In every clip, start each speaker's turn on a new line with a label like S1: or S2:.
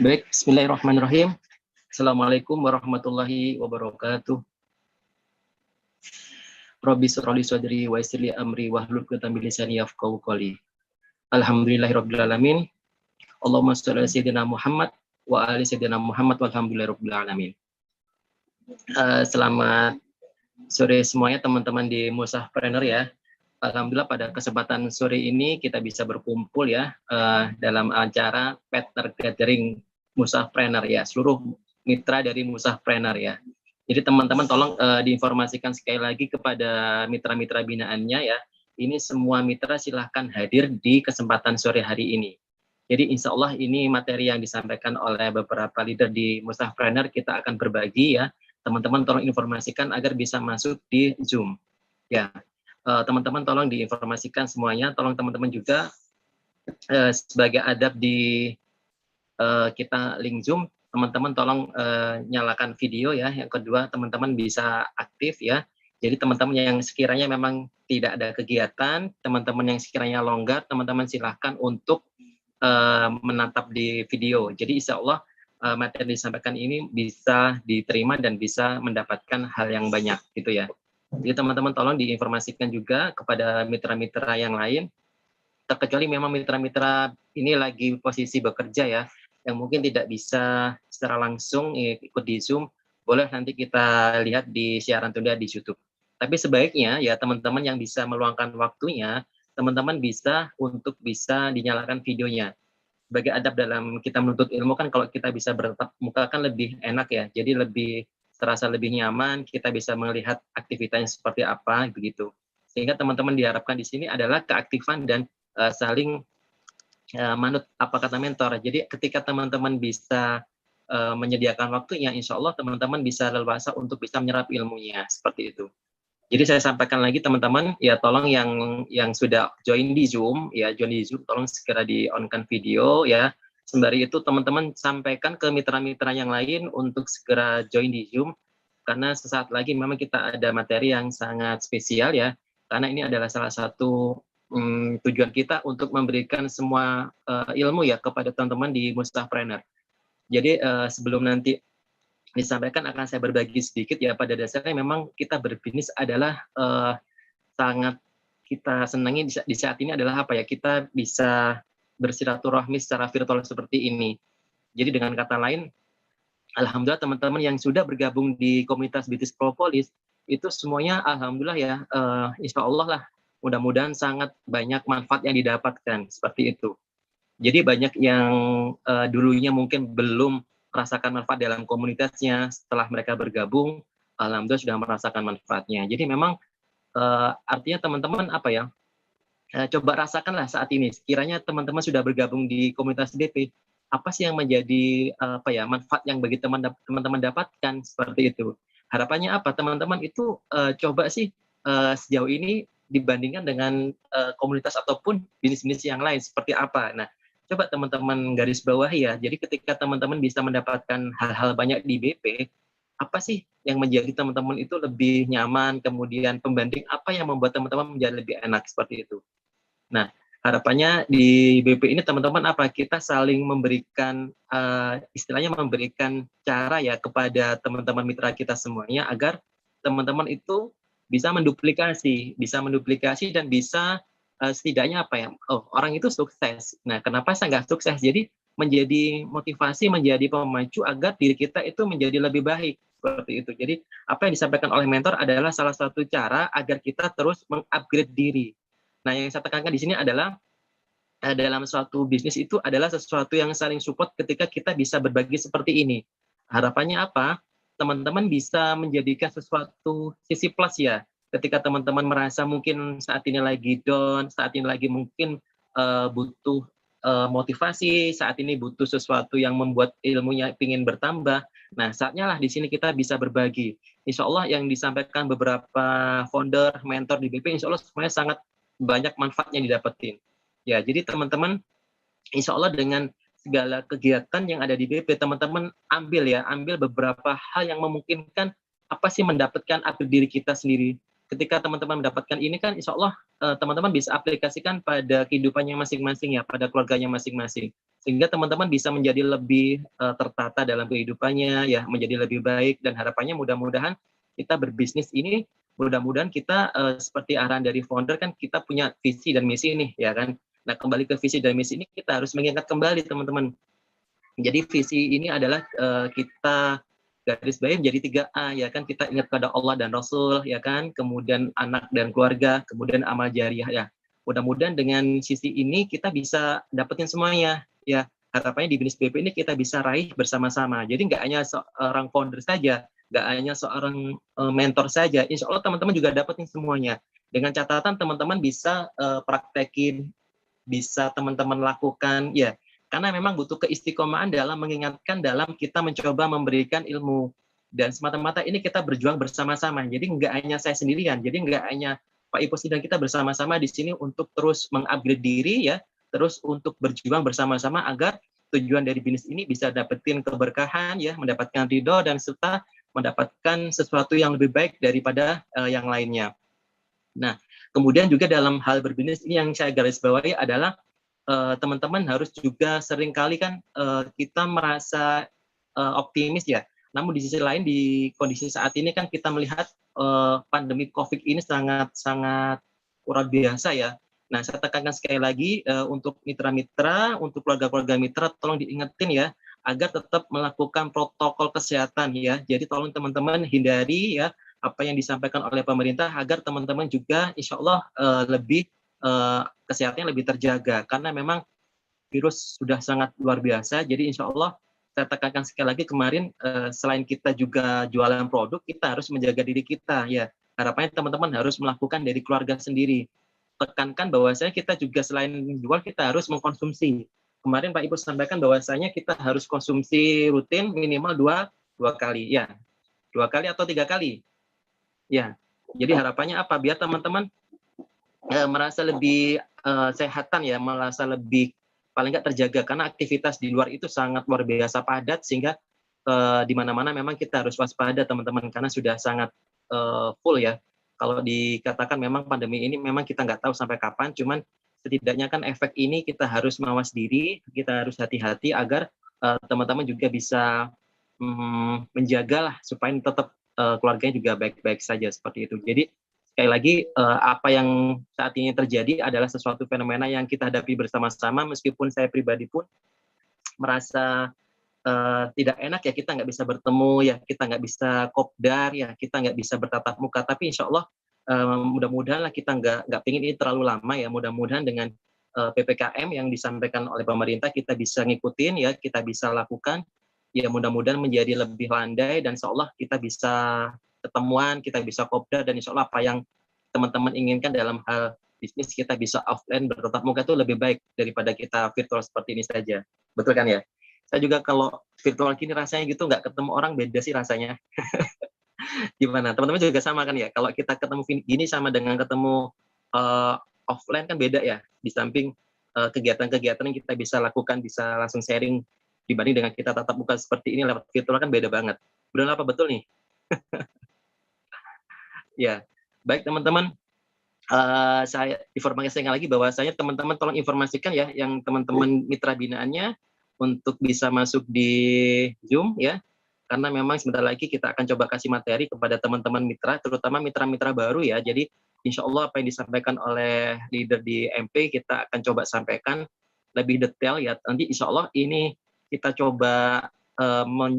S1: Baik, bismillahirrahmanirrahim. Assalamualaikum warahmatullahi wabarakatuh. Rabbi shrah li sadri wa yassir li amri wahlul 'uqdatam min lisani yafqahu qawli. Alhamdulillahirabbil alamin. Allahumma shalli ala sayyidina Muhammad wa ali sayyidina Muhammad walhamdulillahirabbil alamin. Selamat sore semuanya teman-teman di Musahpreneur ya. Alhamdulillah pada kesempatan sore ini kita bisa berkumpul ya dalam acara Partner Gathering Musahpreneur ya, seluruh mitra dari Musahpreneur ya. Jadi teman-teman tolong diinformasikan sekali lagi kepada mitra-mitra binaannya ya. Ini semua mitra silahkan hadir di kesempatan sore hari ini. Jadi insya Allah ini materi yang disampaikan oleh beberapa leader di Musahpreneur kita akan berbagi ya. Teman-teman tolong informasikan agar bisa masuk di Zoom. Ya, teman-teman tolong diinformasikan semuanya. Tolong teman-teman juga sebagai adab di kita link Zoom, teman-teman tolong nyalakan video ya. Yang kedua, teman-teman bisa aktif ya. Jadi teman-teman yang sekiranya memang tidak ada kegiatan, teman-teman yang sekiranya longgar, teman-teman silahkan untuk menatap di video. Jadi insya Allah materi yang disampaikan ini bisa diterima dan bisa mendapatkan hal yang banyak gitu ya. Jadi teman-teman tolong diinformasikan juga kepada mitra-mitra yang lain, terkecuali memang mitra-mitra ini lagi posisi bekerja ya, yang mungkin tidak bisa secara langsung ikut di Zoom, boleh nanti kita lihat di siaran tunda di YouTube. Tapi sebaiknya ya teman-teman yang bisa meluangkan waktunya, teman-teman bisa dinyalakan videonya. Sebagai adab dalam kita menuntut ilmu kan kalau kita bisa bertatap muka kan lebih enak ya, jadi lebih terasa lebih nyaman, kita bisa melihat aktivitasnya seperti apa begitu. Sehingga teman-teman diharapkan di sini adalah keaktifan dan saling manut apa kata mentor. Jadi ketika teman-teman bisa menyediakan waktunya, insya Allah teman-teman bisa leluasa untuk bisa menyerap ilmunya seperti itu. Jadi saya sampaikan lagi teman-teman, ya tolong yang sudah join di Zoom, ya join di Zoom, tolong segera di-on-kan video ya. Sembari itu teman-teman sampaikan ke mitra-mitra yang lain untuk segera join di Zoom, karena sesaat lagi memang kita ada materi yang sangat spesial ya, karena ini adalah salah satu tujuan kita untuk memberikan semua ilmu ya kepada teman-teman di Musahpreneur. Jadi sebelum nanti disampaikan akan saya berbagi sedikit ya. Pada dasarnya memang kita berbisnis adalah sangat kita senangi di saat ini adalah apa ya, kita bisa bersilaturahmi secara virtual seperti ini. Jadi dengan kata lain, alhamdulillah teman-teman yang sudah bergabung di komunitas Bisnis Propolis itu semuanya alhamdulillah ya, insya Allah lah, mudah-mudahan sangat banyak manfaat yang didapatkan seperti itu. Jadi banyak yang dulunya mungkin belum merasakan manfaat dalam komunitasnya, setelah mereka bergabung, alhamdulillah sudah merasakan manfaatnya. Jadi memang artinya teman-teman apa ya, coba rasakanlah saat ini. Sekiranya teman-teman sudah bergabung di komunitas BP, apa sih yang menjadi apa ya manfaat yang bagi teman-teman dapatkan seperti itu. Harapannya apa? Teman-teman itu coba sih sejauh ini dibandingkan dengan komunitas ataupun bisnis-bisnis yang lain seperti apa. Nah, coba teman-teman garis bawahi ya. Jadi ketika teman-teman bisa mendapatkan hal-hal banyak di BP, apa sih yang menjadi teman-teman itu lebih nyaman, kemudian pembanding apa yang membuat teman-teman menjadi lebih enak seperti itu. Nah, harapannya di BP ini teman-teman apa? Kita saling memberikan istilahnya memberikan cara ya kepada teman-teman mitra kita semuanya agar teman-teman itu bisa menduplikasi dan bisa setidaknya apa ya, orang itu sukses. Nah, kenapa saya nggak sukses? Jadi menjadi motivasi, menjadi pemacu agar diri kita itu menjadi lebih baik seperti itu. Jadi apa yang disampaikan oleh mentor adalah salah satu cara agar kita terus mengupgrade diri. Nah, yang saya tekankan di sini adalah dalam suatu bisnis itu adalah sesuatu yang saling support ketika kita bisa berbagi seperti ini. Harapannya apa? Teman-teman bisa menjadikan sesuatu sisi plus ya. Ketika teman-teman merasa mungkin saat ini lagi down, saat ini lagi mungkin butuh motivasi, saat ini butuh sesuatu yang membuat ilmunya ingin bertambah. Nah, saatnya lah di sini kita bisa berbagi. Insya Allah yang disampaikan beberapa founder, mentor di BP, insya Allah semuanya sangat banyak manfaat yang didapetin. Ya, jadi teman-teman, insya Allah dengan segala kegiatan yang ada di BP, teman-teman ambil beberapa hal yang memungkinkan apa sih mendapatkan upgrade diri kita sendiri. Ketika teman-teman mendapatkan ini kan insya Allah teman-teman bisa aplikasikan pada kehidupannya masing-masing ya, pada keluarganya masing-masing. sehingga teman-teman bisa menjadi lebih tertata dalam kehidupannya, ya, menjadi lebih baik, dan harapannya mudah-mudahan kita berbisnis ini, mudah-mudahan kita seperti arahan dari founder kan, kita punya visi dan misi nih, ya kan. Nah, kembali ke visi dan misi ini kita harus mengingat kembali teman-teman. Jadi visi ini adalah kita garis bawahi menjadi 3A, ya kan, kita ingat pada Allah dan Rasul, ya kan, kemudian anak dan keluarga, kemudian amal jariah, ya. Mudah-mudahan dengan sisi ini kita bisa dapetin semuanya, ya. Harapannya di bisnis BP ini kita bisa raih bersama-sama. Jadi nggak hanya seorang founder saja, nggak hanya seorang mentor saja, insya Allah teman-teman juga dapetin semuanya. Dengan catatan teman-teman bisa praktekin, bisa teman-teman lakukan, ya, karena memang butuh keistiqomahan dalam mengingatkan, dalam kita mencoba memberikan ilmu. Dan semata-mata ini kita berjuang bersama-sama. Jadi nggak hanya saya sendirian, jadi nggak hanya Pak Ipus dan kita bersama-sama di sini untuk terus mengupgrade diri, ya, terus untuk berjuang bersama-sama agar tujuan dari bisnis ini bisa dapetin keberkahan, ya, mendapatkan ridho dan serta mendapatkan sesuatu yang lebih baik daripada yang lainnya. Nah, kemudian juga dalam hal berbisnis ini yang saya garis bawahi adalah teman-teman harus juga seringkali kan kita merasa optimis, ya. Namun di sisi lain di kondisi saat ini kan kita melihat pandemi COVID ini sangat-sangat luar biasa, ya. Nah, saya tekankan sekali lagi untuk mitra-mitra, untuk keluarga-keluarga mitra, tolong diingetin, ya, agar tetap melakukan protokol kesehatan, ya. Jadi tolong teman-teman hindari, ya, apa yang disampaikan oleh pemerintah agar teman-teman juga insya Allah lebih kesehatannya lebih terjaga, karena memang virus sudah sangat luar biasa. Jadi insya Allah saya tekankan sekali lagi kemarin, selain kita juga jualan produk, kita harus menjaga diri kita, ya. Harapannya teman-teman harus melakukan dari keluarga sendiri. Tekankan bahwasanya kita juga selain jual, kita harus mengkonsumsi. Kemarin Pak Ibu sampaikan bahwasanya kita harus konsumsi rutin minimal dua kali, ya, 2 kali atau 3 kali, ya. Jadi harapannya apa? Biar teman-teman merasa lebih sehatan, ya, merasa lebih paling nggak terjaga, karena aktivitas di luar itu sangat luar biasa padat, sehingga di mana-mana memang kita harus waspada teman-teman, karena sudah sangat full, ya. Kalau dikatakan memang pandemi ini memang kita nggak tahu sampai kapan, cuman setidaknya kan efek ini kita harus mawas diri, kita harus hati-hati agar teman-teman juga bisa menjagalah supaya tetap keluarganya juga baik-baik saja, seperti itu. Jadi sekali lagi apa yang saat ini terjadi adalah sesuatu fenomena yang kita hadapi bersama-sama, meskipun saya pribadi pun merasa tidak enak, ya, kita nggak bisa bertemu, ya, kita nggak bisa kopdar, ya, kita nggak bisa bertatap muka, tapi insya Allah mudah-mudahan lah kita nggak pengen ini terlalu lama, ya. Mudah-mudahan dengan PPKM yang disampaikan oleh pemerintah kita bisa ngikutin, ya, kita bisa lakukan, ya, mudah-mudahan menjadi lebih landai, dan insya Allah kita bisa ketemuan, kita bisa kopdar, dan insya Allah apa yang teman-teman inginkan dalam hal bisnis kita bisa offline bertatap muka itu lebih baik daripada kita virtual seperti ini saja. Betul kan, ya? Saya juga kalau virtual gini rasanya gitu, nggak ketemu orang, beda sih rasanya. Gimana? Teman-teman juga sama kan, ya? Kalau kita ketemu gini sama dengan ketemu offline kan beda, ya. Di samping kegiatan-kegiatan yang kita bisa lakukan, bisa langsung sharing, dibanding dengan kita tatap muka seperti ini lewat virtual kan beda banget. Benar apa betul nih? Ya, baik teman-teman. Saya informasikan lagi bahwasanya teman-teman tolong informasikan, ya, yang teman-teman mitra binaannya untuk bisa masuk di Zoom, ya, karena memang sebentar lagi kita akan coba kasih materi kepada teman-teman mitra, terutama mitra-mitra baru, ya. Jadi insya Allah apa yang disampaikan oleh leader di MP kita akan coba sampaikan lebih detail, ya. Nanti insya Allah ini kita coba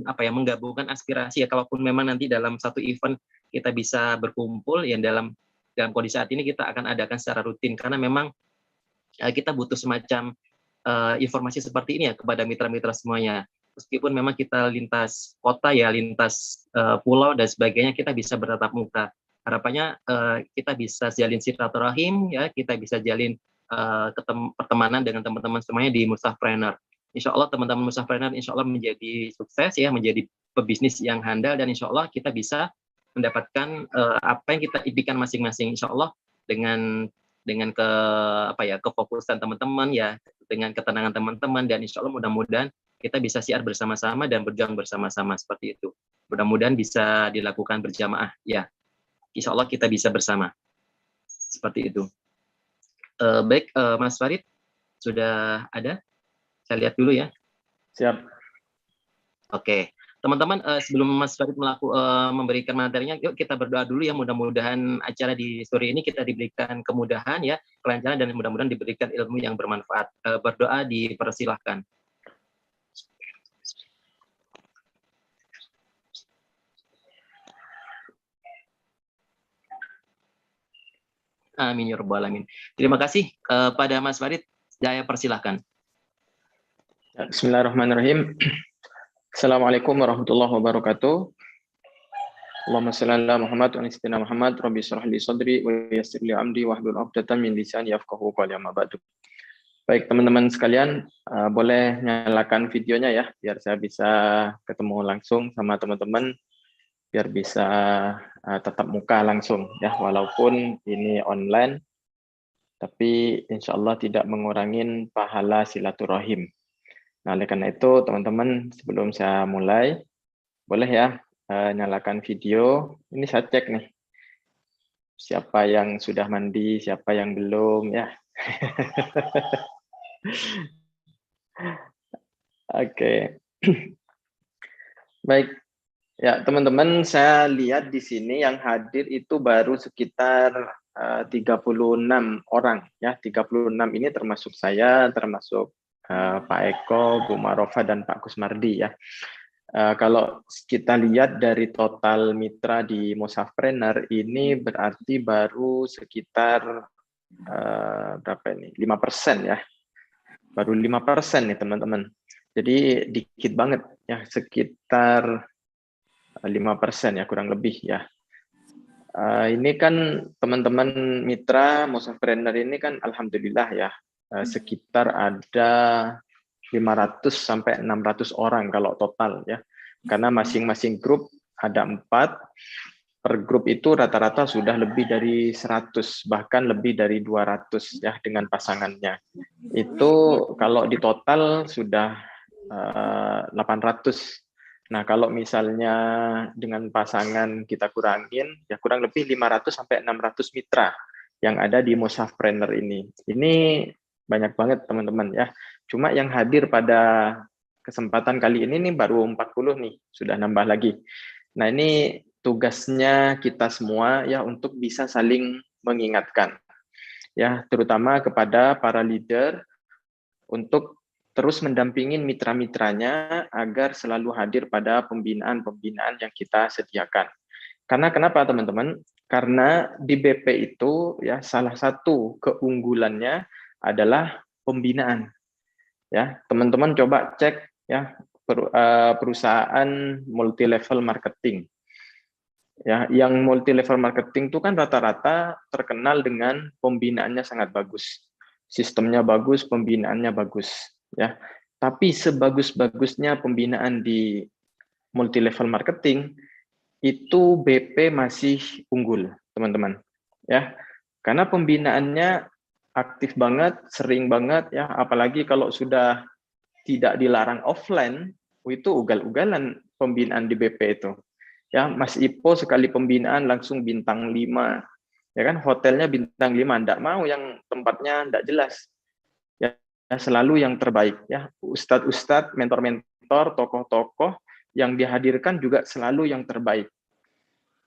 S1: menggabungkan aspirasi, ya, kalaupun memang nanti dalam satu event kita bisa berkumpul, ya, dalam kondisi saat ini kita akan adakan secara rutin, karena memang kita butuh semacam informasi seperti ini, ya, kepada mitra-mitra semuanya. Meskipun memang kita lintas kota, ya, lintas pulau dan sebagainya, kita bisa bertatap muka. Harapannya kita bisa jalin silaturahim, ya, kita bisa jalin pertemanan dengan teman-teman semuanya di Musafpreneur. Insya Allah teman-teman Musafpreneur insya Allah menjadi sukses, ya, menjadi pebisnis yang handal, dan insya Allah kita bisa mendapatkan apa yang kita impikan masing-masing, insya Allah dengan kefokusan teman-teman, ya, dengan ketenangan teman-teman, dan insya Allah mudah-mudahan kita bisa siar bersama-sama dan berjuang bersama-sama, seperti itu. Mudah-mudahan bisa dilakukan berjamaah, ya. Insya Allah kita bisa bersama, seperti itu. Baik, Mas Farid sudah ada? Saya lihat dulu ya.
S2: Siap.
S1: Oke, teman-teman, sebelum Mas Farid memberikan materinya, yuk kita berdoa dulu ya. Mudah-mudahan acara di sore ini kita diberikan kemudahan ya, kelancaran, dan mudah-mudahan diberikan ilmu yang bermanfaat. Berdoa dipersilahkan. Amin ya rabbal alamin. Terima kasih pada Mas Farid. Saya persilahkan.
S2: Bismillahirrahmanirrahim. Assalamualaikum warahmatullahi wabarakatuh. Allahumma shalli ala Muhammad wa ala Muhammad. Rabbi shrah li sadri wa yassir li amri wahlul 'uqdatam min lisani yafqahu qawli, amma ba'du. Baik teman-teman sekalian, boleh nyalakan videonya ya, biar saya bisa ketemu langsung sama teman-teman, biar bisa tetap muka langsung ya, walaupun ini online, tapi insya Allah tidak mengurangi pahala silaturahim. Nah, oleh karena itu teman-teman, sebelum saya mulai, boleh ya nyalakan video. Ini saya cek nih, siapa yang sudah mandi, siapa yang belum ya. Oke. Baik. Ya, teman-teman, saya lihat di sini yang hadir itu baru sekitar 36 orang ya. 36 ini termasuk saya, termasuk Pak Eko, Bu Marofa, dan Pak Kusmardi ya. Kalau kita lihat dari total mitra di Mushafpreneur ini berarti baru sekitar berapa ini? 5% ya. Baru 5% nih teman-teman. Jadi dikit banget ya, sekitar 5% ya, kurang lebih ya. Ini kan teman-teman mitra Mushafpreneur ini kan alhamdulillah ya, sekitar ada 500 sampai 600 orang kalau total ya. Karena masing-masing grup ada 4, per grup itu rata-rata sudah lebih dari 100, bahkan lebih dari 200 ya dengan pasangannya. Itu kalau di total sudah 800. Nah, kalau misalnya dengan pasangan kita kurangin, ya kurang lebih 500 sampai 600 mitra yang ada di Mushafpreneur ini. Ini banyak banget teman-teman ya. Cuma yang hadir pada kesempatan kali ini nih baru 40 nih, sudah nambah lagi. Nah, ini tugasnya kita semua ya untuk bisa saling mengingatkan. Ya, terutama kepada para leader untuk terus mendampingin mitra-mitranya agar selalu hadir pada pembinaan-pembinaan yang kita sediakan. Karena kenapa teman-teman? Karena di BP itu ya salah satu keunggulannya adalah pembinaan. Ya, teman-teman coba cek ya perusahaan multi level marketing. Ya, yang multi level marketing itu kan rata-rata terkenal dengan pembinaannya sangat bagus. Sistemnya bagus, pembinaannya bagus. Ya, tapi sebagus-bagusnya pembinaan di multi level marketing itu BP masih unggul, teman-teman. Ya, karena pembinaannya aktif banget, sering banget ya, apalagi kalau sudah tidak dilarang offline, itu ugal-ugalan pembinaan di BP itu. Ya, Mas Ipo sekali pembinaan langsung bintang 5. Ya kan, hotelnya bintang 5, enggak mau yang tempatnya enggak jelas. Ya, selalu yang terbaik ya, ustadz-ustadz, mentor-mentor, tokoh-tokoh yang dihadirkan juga selalu yang terbaik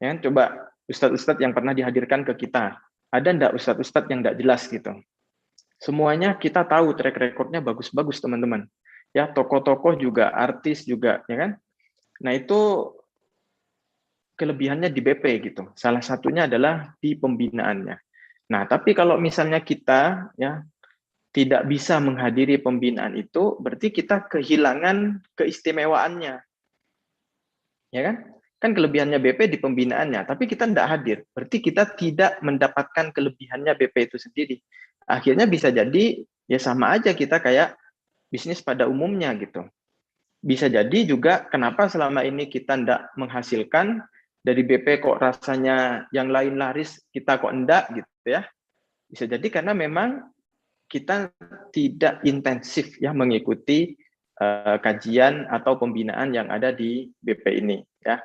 S2: ya. Coba ustadz-ustadz yang pernah dihadirkan ke kita, ada enggak ustadz-ustadz yang enggak jelas gitu? Semuanya kita tahu track recordnya bagus-bagus teman-teman ya, tokoh-tokoh juga, artis juga ya kan. Nah, itu kelebihannya di BP gitu, salah satunya adalah di pembinaannya. Nah, tapi kalau misalnya kita ya tidak bisa menghadiri pembinaan itu, berarti kita kehilangan keistimewaannya. Ya kan? Kan kelebihannya BP di pembinaannya, tapi kita tidak hadir. Berarti kita tidak mendapatkan kelebihannya BP itu sendiri. Akhirnya bisa jadi ya sama aja kita kayak bisnis pada umumnya gitu. Bisa jadi juga kenapa selama ini kita tidak menghasilkan, dari BP kok rasanya yang lain laris, kita kok enggak gitu ya. Bisa jadi karena memang kita tidak intensif ya mengikuti kajian atau pembinaan yang ada di BP ini ya.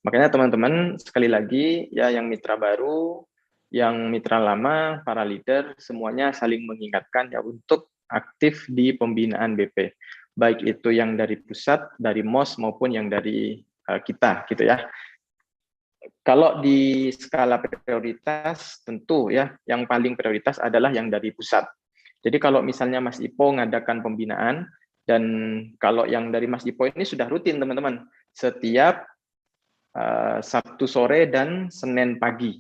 S2: Makanya teman-teman sekali lagi ya, yang mitra baru, yang mitra lama, para leader semuanya saling mengingatkan ya untuk aktif di pembinaan BP, baik itu yang dari pusat, dari MOS maupun yang dari kita gitu ya. Kalau di skala prioritas tentu ya yang paling prioritas adalah yang dari pusat. Jadi kalau misalnya Mas Ipo ngadakan pembinaan, dan kalau yang dari Mas Ipo ini sudah rutin teman-teman, setiap Sabtu sore dan Senin pagi.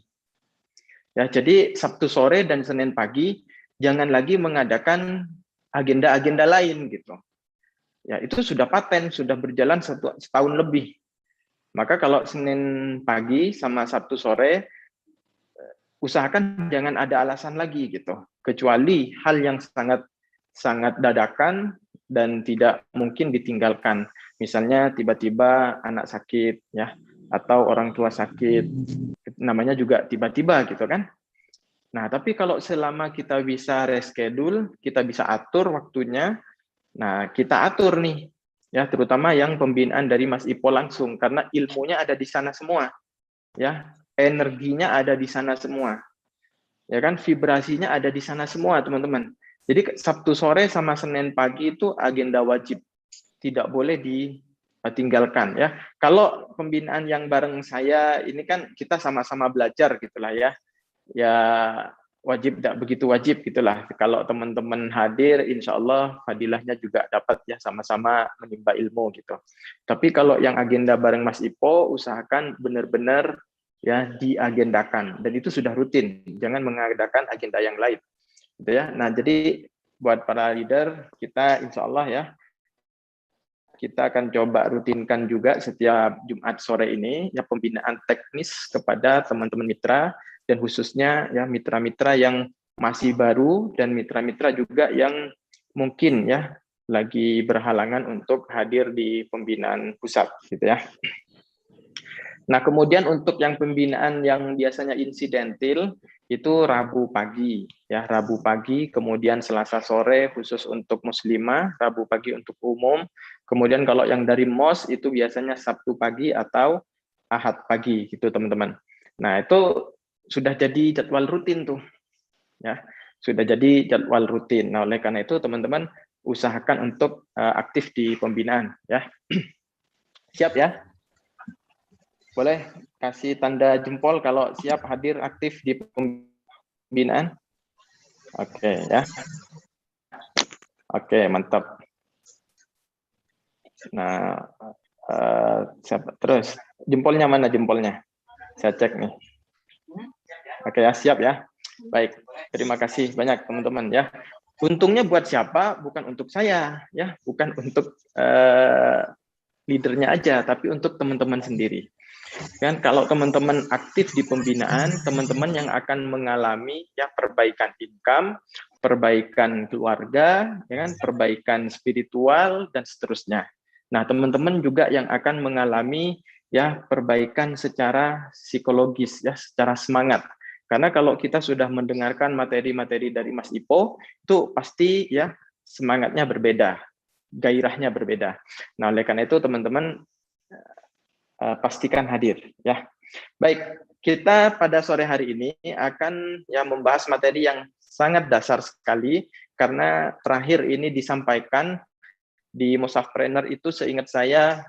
S2: Ya, jadi Sabtu sore dan Senin pagi jangan lagi mengadakan agenda-agenda lain gitu. Ya, itu sudah paten, sudah berjalan setahun lebih. Maka kalau Senin pagi sama Sabtu sore, usahakan jangan ada alasan lagi gitu. Kecuali hal yang sangat dadakan dan tidak mungkin ditinggalkan. Misalnya tiba-tiba anak sakit ya, atau orang tua sakit, namanya juga tiba-tiba gitu kan. Nah, tapi kalau selama kita bisa reschedule, kita bisa atur waktunya, nah kita atur nih, ya terutama yang pembinaan dari Mas Ipo langsung, karena ilmunya ada di sana semua, ya energinya ada di sana semua, ya kan vibrasinya ada di sana semua teman-teman. Jadi Sabtu sore sama Senin pagi itu agenda wajib, tidak boleh ditinggalkan ya. Kalau pembinaan yang bareng saya ini kan kita sama-sama belajar gitulah ya. Ya wajib tidak begitu wajib gitulah. Kalau teman-teman hadir, insya Allah fadilahnya juga dapat ya sama-sama menimba ilmu gitu. Tapi kalau yang agenda bareng Mas Ipo, usahakan benar-benar ya diagendakan dan itu sudah rutin. Jangan mengadakan agenda yang lain, gitu ya. Nah jadi buat para leader kita insya Allah ya kita akan coba rutinkan juga setiap Jumat sore ini ya pembinaan teknis kepada teman-teman mitra dan khususnya ya mitra-mitra yang masih baru dan mitra-mitra juga yang mungkin ya lagi berhalangan untuk hadir di pembinaan pusat gitu ya. Nah, kemudian untuk yang pembinaan yang biasanya insidentil itu Rabu pagi ya, Rabu pagi, kemudian Selasa sore khusus untuk muslimah, Rabu pagi untuk umum. Kemudian kalau yang dari MOS itu biasanya Sabtu pagi atau Ahad pagi gitu, teman-teman. Nah, itu sudah jadi jadwal rutin tuh. Ya, sudah jadi jadwal rutin. Nah, oleh karena itu teman-teman usahakan untuk aktif di pembinaan ya. Siap ya? Boleh kasih tanda jempol kalau siap hadir aktif di pembinaan. Oke ya. Oke, mantap. Nah, terus jempolnya mana jempolnya? Saya cek nih. Oke ya, siap ya. Baik, terima kasih banyak teman-teman ya. Untungnya buat siapa? Bukan untuk saya ya, bukan untuk leadernya aja, tapi untuk teman-teman sendiri. Kan kalau teman-teman aktif di pembinaan, teman-teman yang akan mengalami ya perbaikan income, perbaikan keluarga, ya kan, perbaikan spiritual dan seterusnya. Nah, teman-teman juga yang akan mengalami ya perbaikan secara psikologis ya, secara semangat. Karena kalau kita sudah mendengarkan materi-materi dari Mas Ipo, itu pasti ya semangatnya berbeda, gairahnya berbeda. Nah, oleh karena itu teman-teman pastikan hadir ya. Baik, kita pada sore hari ini akan ya membahas materi yang sangat dasar sekali karena terakhir ini disampaikan di Mushafpreneur itu seingat saya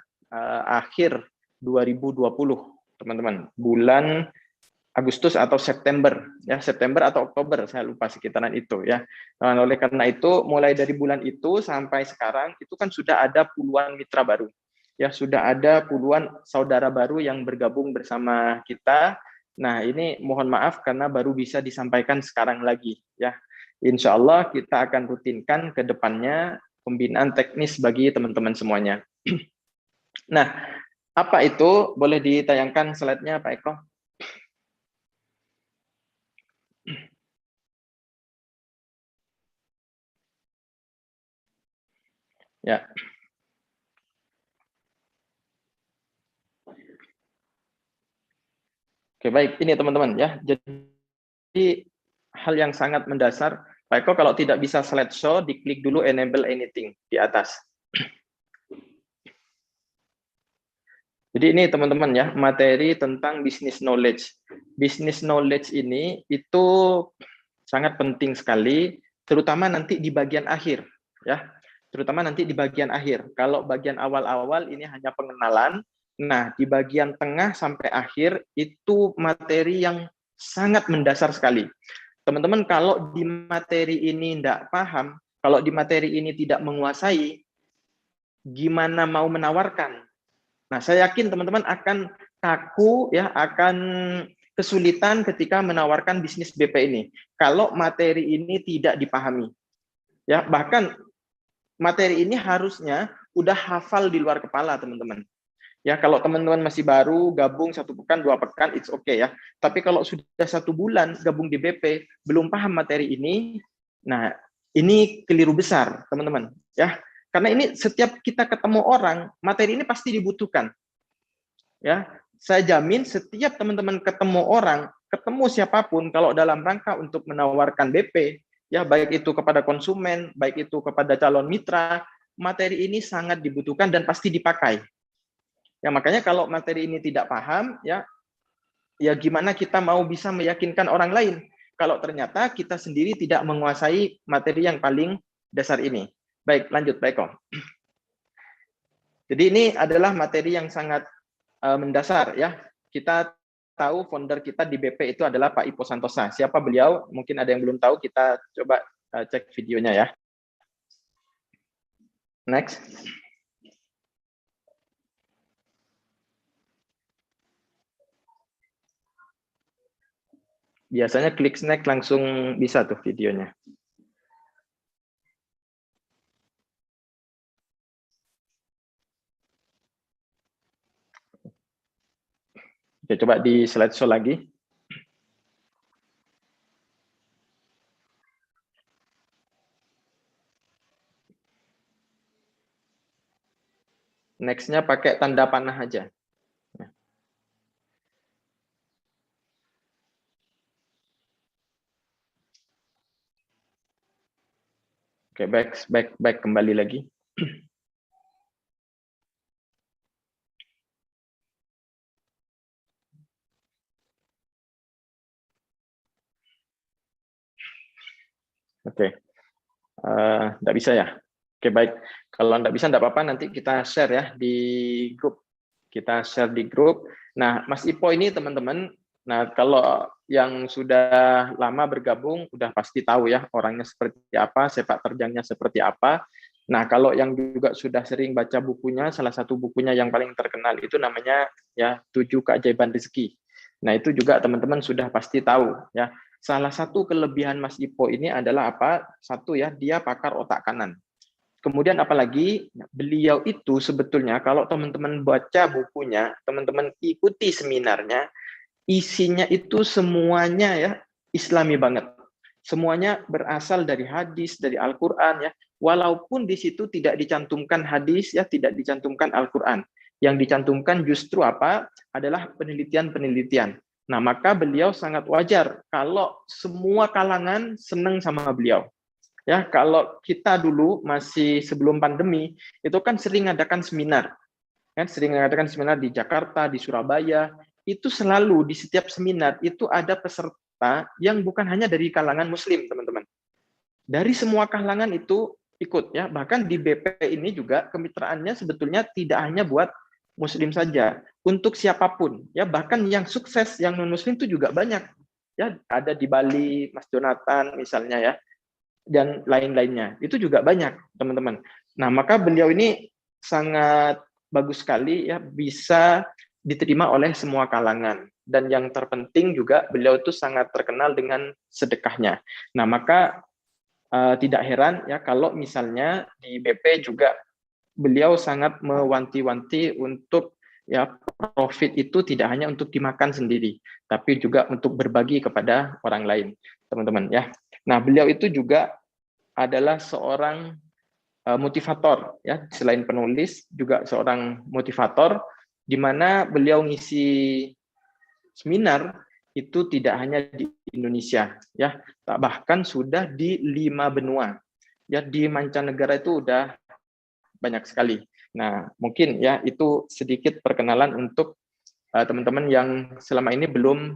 S2: akhir 2020, teman-teman. Bulan Agustus atau September ya, September atau Oktober saya lupa sekitaran itu ya. Nah, oleh karena itu mulai dari bulan itu sampai sekarang itu kan sudah ada puluhan mitra baru. Ya sudah ada puluhan saudara baru yang bergabung bersama kita. Nah ini mohon maaf karena baru bisa disampaikan sekarang lagi ya. Insya Allah kita akan rutinkan ke depannya pembinaan teknis bagi teman-teman semuanya. Nah apa itu? Boleh ditayangkan slide-nya Pak Eko? Ya. Oke, baik. Ini teman-teman ya. Jadi hal yang sangat mendasar, Pak Eko kalau tidak bisa slideshow, diklik dulu enable anything di atas. Jadi ini teman-teman ya, materi tentang business knowledge. Business knowledge ini itu sangat penting sekali terutama nanti di bagian akhir, ya. Terutama nanti di bagian akhir. Kalau bagian awal-awal ini hanya pengenalan, nah di bagian tengah sampai akhir itu materi yang sangat mendasar sekali. Teman-teman kalau di materi ini tidak paham, kalau di materi ini tidak menguasai, gimana mau menawarkan? Nah, saya yakin teman-teman akan kaku, ya, akan kesulitan ketika menawarkan bisnis BP ini. Kalau materi ini tidak dipahami, ya, bahkan materi ini harusnya udah hafal di luar kepala, teman-teman. Ya, kalau teman-teman masih baru gabung 1 pekan, 2 pekan, it's okay ya. Tapi kalau sudah 1 bulan gabung di BP, belum paham materi ini, nah ini keliru besar, teman-teman. Ya, karena ini setiap kita ketemu orang, materi ini pasti dibutuhkan. Ya, saya jamin setiap teman-teman ketemu orang, ketemu siapapun, kalau dalam rangka untuk menawarkan BP, ya baik itu kepada konsumen, baik itu kepada calon mitra, materi ini sangat dibutuhkan dan pasti dipakai. Ya, makanya kalau materi ini tidak paham, ya gimana kita mau bisa meyakinkan orang lain kalau ternyata kita sendiri tidak menguasai materi yang paling dasar ini. Baik, lanjut Pak Eko. Jadi ini adalah materi yang sangat mendasar, ya. Kita tahu founder kita di BP itu adalah Pak Ipo Santosa. Siapa beliau? Mungkin ada yang belum tahu, kita coba cek videonya ya. Next. Biasanya klik next langsung bisa tuh videonya. Oke, coba di slideshow lagi. Next-nya pakai tanda panah aja. Oke, back kembali lagi. Oke, enggak bisa ya? Oke, baik. Kalau enggak bisa, enggak apa-apa, nanti kita share ya di grup. Kita share di grup. Nah, Mas Ipo ini teman-teman, nah kalau yang sudah lama bergabung, udah pasti tahu ya orangnya seperti apa, sepak terjangnya seperti apa. Nah, kalau yang juga sudah sering baca bukunya, salah satu bukunya yang paling terkenal itu namanya ya 7 Keajaiban Rezeki. Nah, itu juga teman-teman sudah pasti tahu ya. Salah satu kelebihan Mas Ipo ini adalah apa? Satu ya, dia pakar otak kanan. Kemudian apalagi beliau itu sebetulnya kalau teman-teman baca bukunya, teman-teman ikuti seminarnya, isinya itu semuanya ya Islami banget. Semuanya berasal dari hadis, dari Al-Qur'an ya. Walaupun di situ tidak dicantumkan hadis ya, tidak dicantumkan Al-Qur'an. Yang dicantumkan justru apa? Adalah penelitian-penelitian. Nah, maka beliau sangat wajar kalau semua kalangan senang sama beliau. Ya, kalau kita dulu masih sebelum pandemi, itu kan sering mengadakan seminar. Kan sering mengadakan seminar di Jakarta, di Surabaya, itu selalu di setiap seminar itu ada peserta yang bukan hanya dari kalangan muslim, teman-teman. Dari semua kalangan itu ikut ya. Bahkan di BP ini juga kemitraannya sebetulnya tidak hanya buat muslim saja, untuk siapapun ya, bahkan yang sukses yang non muslim itu juga banyak. Ya, ada di Bali Mas Jonathan misalnya ya, dan lain-lainnya. Itu juga banyak, teman-teman. Nah, maka beliau ini sangat bagus sekali ya, bisa diterima oleh semua kalangan. Dan yang terpenting juga beliau itu sangat terkenal dengan sedekahnya. Nah, maka tidak heran ya kalau misalnya di BP juga beliau sangat mewanti-wanti untuk ya profit itu tidak hanya untuk dimakan sendiri, tapi juga untuk berbagi kepada orang lain, teman-teman ya. Nah, beliau itu juga adalah seorang motivator ya, selain penulis juga seorang motivator, di mana beliau ngisi seminar itu tidak hanya di Indonesia ya, bahkan sudah di 5 benua ya, di mancanegara itu udah banyak sekali. Nah, mungkin ya itu sedikit perkenalan untuk teman-teman yang selama ini belum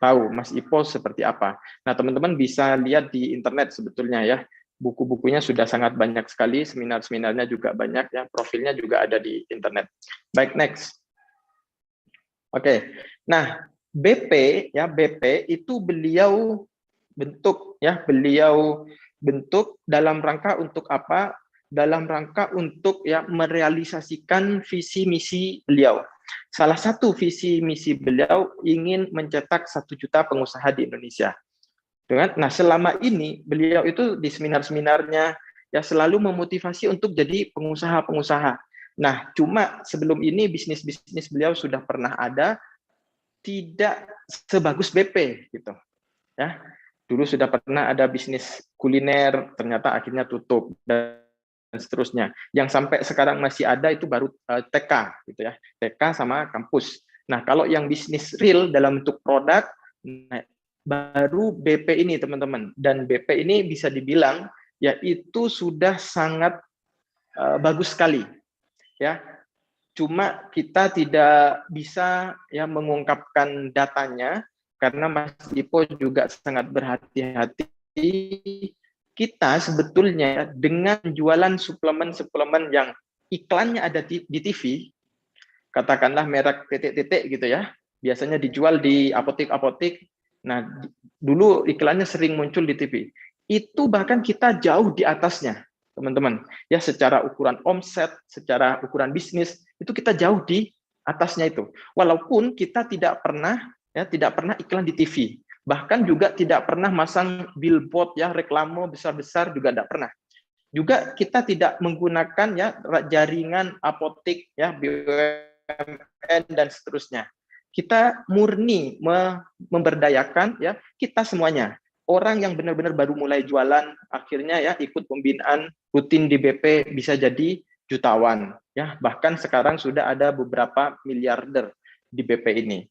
S2: tahu Mas Ipo seperti apa. Nah, teman-teman bisa lihat di internet sebetulnya ya. Buku-bukunya sudah sangat banyak sekali, seminar-seminarnya juga banyak ya, profilnya juga ada di internet. Baik, next. Oke. Nah, BP ya, BP itu beliau bentuk dalam rangka untuk apa? Dalam rangka untuk ya merealisasikan visi misi beliau. Salah satu visi misi beliau ingin mencetak 1 juta pengusaha di Indonesia. Nah, selama ini beliau itu di seminar-seminarnya ya selalu memotivasi untuk jadi pengusaha-pengusaha. Nah, cuma sebelum ini bisnis-bisnis beliau sudah pernah ada, tidak sebagus BP gitu. Ya, dulu sudah pernah ada bisnis kuliner, ternyata akhirnya tutup dan seterusnya. Yang sampai sekarang masih ada itu baru TK gitu ya, TK sama kampus. Nah, kalau yang bisnis real dalam bentuk produk, nah, baru BP ini teman-teman. Dan BP ini bisa dibilang ya itu sudah sangat bagus sekali ya. Cuma kita tidak bisa ya mengungkapkan datanya karena Mas Ipo juga sangat berhati-hati. Kita sebetulnya dengan jualan suplemen-suplemen yang iklannya ada di TV, katakanlah merek titik-titik gitu ya, biasanya dijual di apotek-apotek. Nah, dulu iklannya sering muncul di TV. Itu bahkan kita jauh di atasnya, teman-teman. Ya, secara ukuran omset, secara ukuran bisnis, itu kita jauh di atasnya itu. Walaupun kita tidak pernah iklan di TV. Bahkan juga tidak pernah masang billboard ya, reklame besar-besar juga tidak pernah. Juga kita tidak menggunakan ya jaringan apotek ya, BUMN dan seterusnya. Kita murni memberdayakan ya kita semuanya. Orang yang benar-benar baru mulai jualan akhirnya ya ikut pembinaan rutin di BP bisa jadi jutawan ya, bahkan sekarang sudah ada beberapa miliarder di BP ini.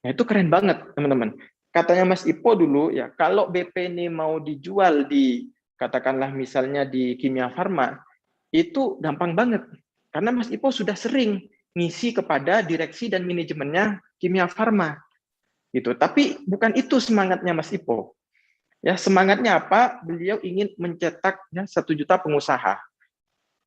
S2: Nah, itu keren banget teman-teman. Katanya Mas Ipo dulu ya, kalau BP ini mau dijual di katakanlah misalnya di Kimia Farma, itu gampang banget karena Mas Ipo sudah sering ngisi kepada direksi dan manajemennya Kimia Farma gitu. Tapi bukan itu semangatnya Mas Ipo. Ya, semangatnya apa? Beliau ingin mencetak ya 1 juta pengusaha.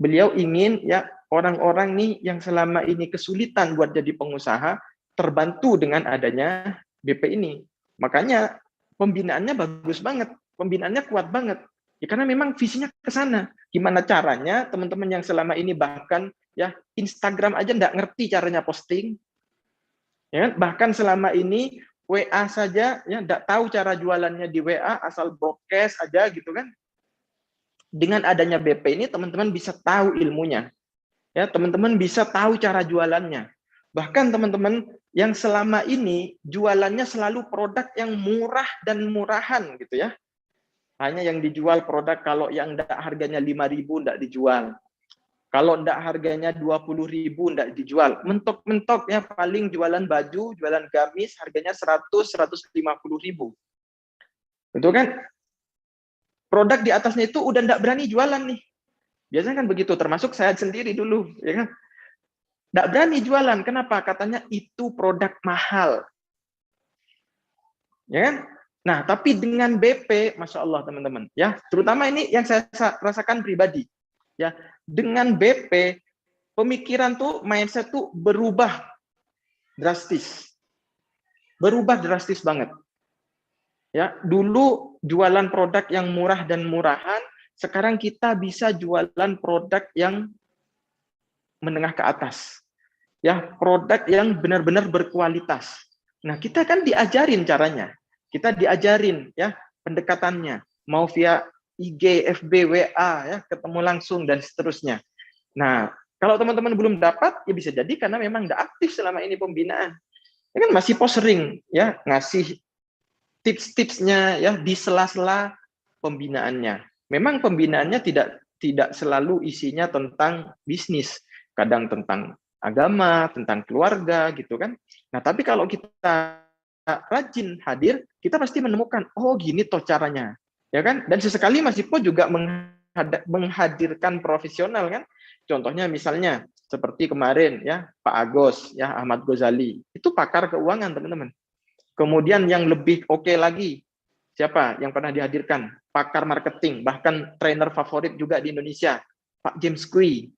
S2: Beliau ingin ya orang-orang nih yang selama ini kesulitan buat jadi pengusaha terbantu dengan adanya BP ini. Makanya pembinaannya bagus banget, pembinaannya kuat banget. Ya karena memang visinya ke sana. Gimana caranya teman-teman yang selama ini bahkan ya Instagram aja nggak ngerti caranya posting. Ya, bahkan selama ini WA saja ya enggak tahu cara jualannya di WA, asal broadcast aja gitu kan. Dengan adanya BP ini teman-teman bisa tahu ilmunya. Ya, teman-teman bisa tahu cara jualannya. Bahkan teman-teman yang selama ini jualannya selalu produk yang murah dan murahan gitu ya. Hanya yang dijual produk kalau yang enggak harganya 5.000 enggak dijual. Kalau enggak harganya 20.000 enggak dijual. Mentok-mentok ya paling jualan baju, jualan gamis harganya 100-150.000. Betul kan? Produk di atasnya itu udah enggak berani jualan nih. Biasanya kan begitu, termasuk saya sendiri dulu, ya kan? Enggak berani jualan. Kenapa? Katanya itu produk mahal. Ya kan? Nah, tapi dengan BP, Masya Allah teman-teman, ya, terutama ini yang saya rasakan pribadi. Ya, dengan BP pemikiran tuh mindset tuh berubah drastis banget ya. Dulu jualan produk yang murah dan murahan, sekarang kita bisa jualan produk yang menengah ke atas ya, produk yang benar-benar berkualitas. Nah, kita kan diajarin caranya, kita diajarin ya pendekatannya, mau via IG, FB, WA, ya, ketemu langsung, dan seterusnya. Nah, kalau teman-teman belum dapat, ya bisa jadi karena memang tidak aktif selama ini pembinaan. Ya kan masih sering ya ngasih tips-tipsnya ya di sela-sela pembinaannya. Memang pembinaannya tidak selalu isinya tentang bisnis, kadang tentang agama, tentang keluarga gitu kan. Nah, tapi kalau kita rajin hadir, kita pasti menemukan, oh gini toh caranya. Ya kan? Dan sesekali Mas Ipo juga menghadirkan profesional kan. Contohnya misalnya seperti kemarin ya Pak Agus ya Ahmad Ghazali. Itu pakar keuangan, teman-teman. Kemudian yang lebih oke lagi, siapa yang pernah dihadirkan? Pakar marketing, bahkan trainer favorit juga di Indonesia, Pak James Kui.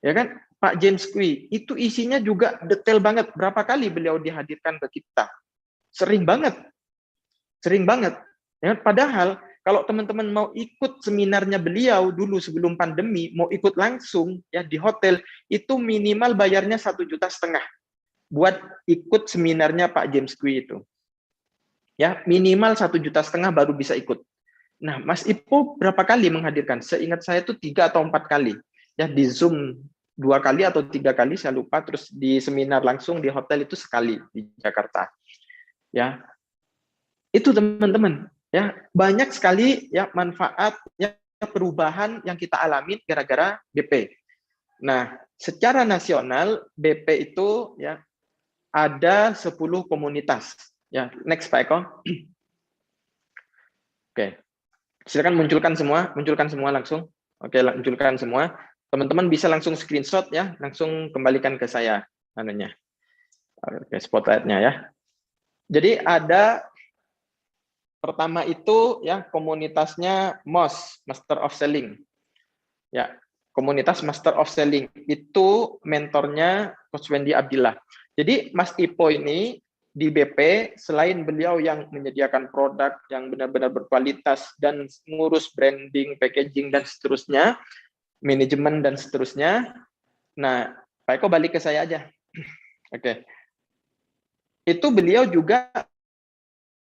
S2: Ya kan? Pak James Kui, itu isinya juga detail banget. Berapa kali beliau dihadirkan ke kita? Sering banget. Sering banget. Ya, padahal kalau teman-teman mau ikut seminarnya beliau dulu sebelum pandemi, mau ikut langsung ya di hotel, itu minimal bayarnya 1,5 juta buat ikut seminarnya Pak James Kui itu. Ya, minimal 1,5 juta baru bisa ikut. Nah, Mas Ipo berapa kali menghadirkan? Seingat saya itu 3 atau 4 kali. Ya, di Zoom 2 kali atau 3 kali, saya lupa. Terus di seminar langsung di hotel itu sekali di Jakarta. Ya, itu teman-teman. Ya, banyak sekali ya manfaat ya perubahan yang kita alami gara-gara BP. Nah, secara nasional BP itu ya ada 10 komunitas. Ya, next Pak Eko. Oke. Silakan munculkan semua langsung. Oke, munculkan semua. Teman-teman bisa langsung screenshot ya, langsung kembalikan ke saya anunya. Oke, spotlight-nya ya. Jadi ada pertama itu ya komunitasnya MOS, Master of Selling. Ya, komunitas Master of Selling itu mentornya Coach Wendy Abdillah. Jadi Mas Ipo ini di BP, selain beliau yang menyediakan produk yang benar-benar berkualitas dan ngurus branding, packaging, dan seterusnya, manajemen dan seterusnya, nah Pak Eko balik ke saya aja. Oke. Itu beliau juga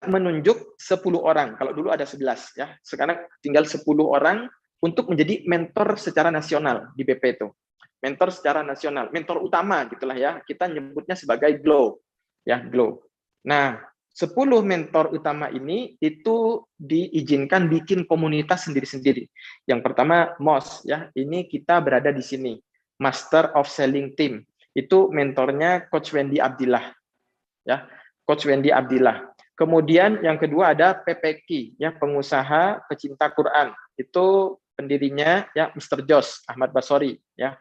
S2: menunjuk 10 orang, kalau dulu ada 11, ya. Sekarang tinggal 10 orang untuk menjadi mentor secara nasional di BP itu. Mentor secara nasional, mentor utama gitulah ya. Kita nyebutnya sebagai GLOW. Ya, GLOW. Nah, 10 mentor utama ini itu diizinkan bikin komunitas sendiri-sendiri. Yang pertama MOS ya, ini kita berada di sini. Master of Selling Team. Itu mentornya Coach Wendy Abdillah. Ya, Coach Wendy Abdillah. Kemudian yang kedua ada PPQ ya, pengusaha pecinta Quran. Itu pendirinya ya Mr. Jos Ahmad Basori ya.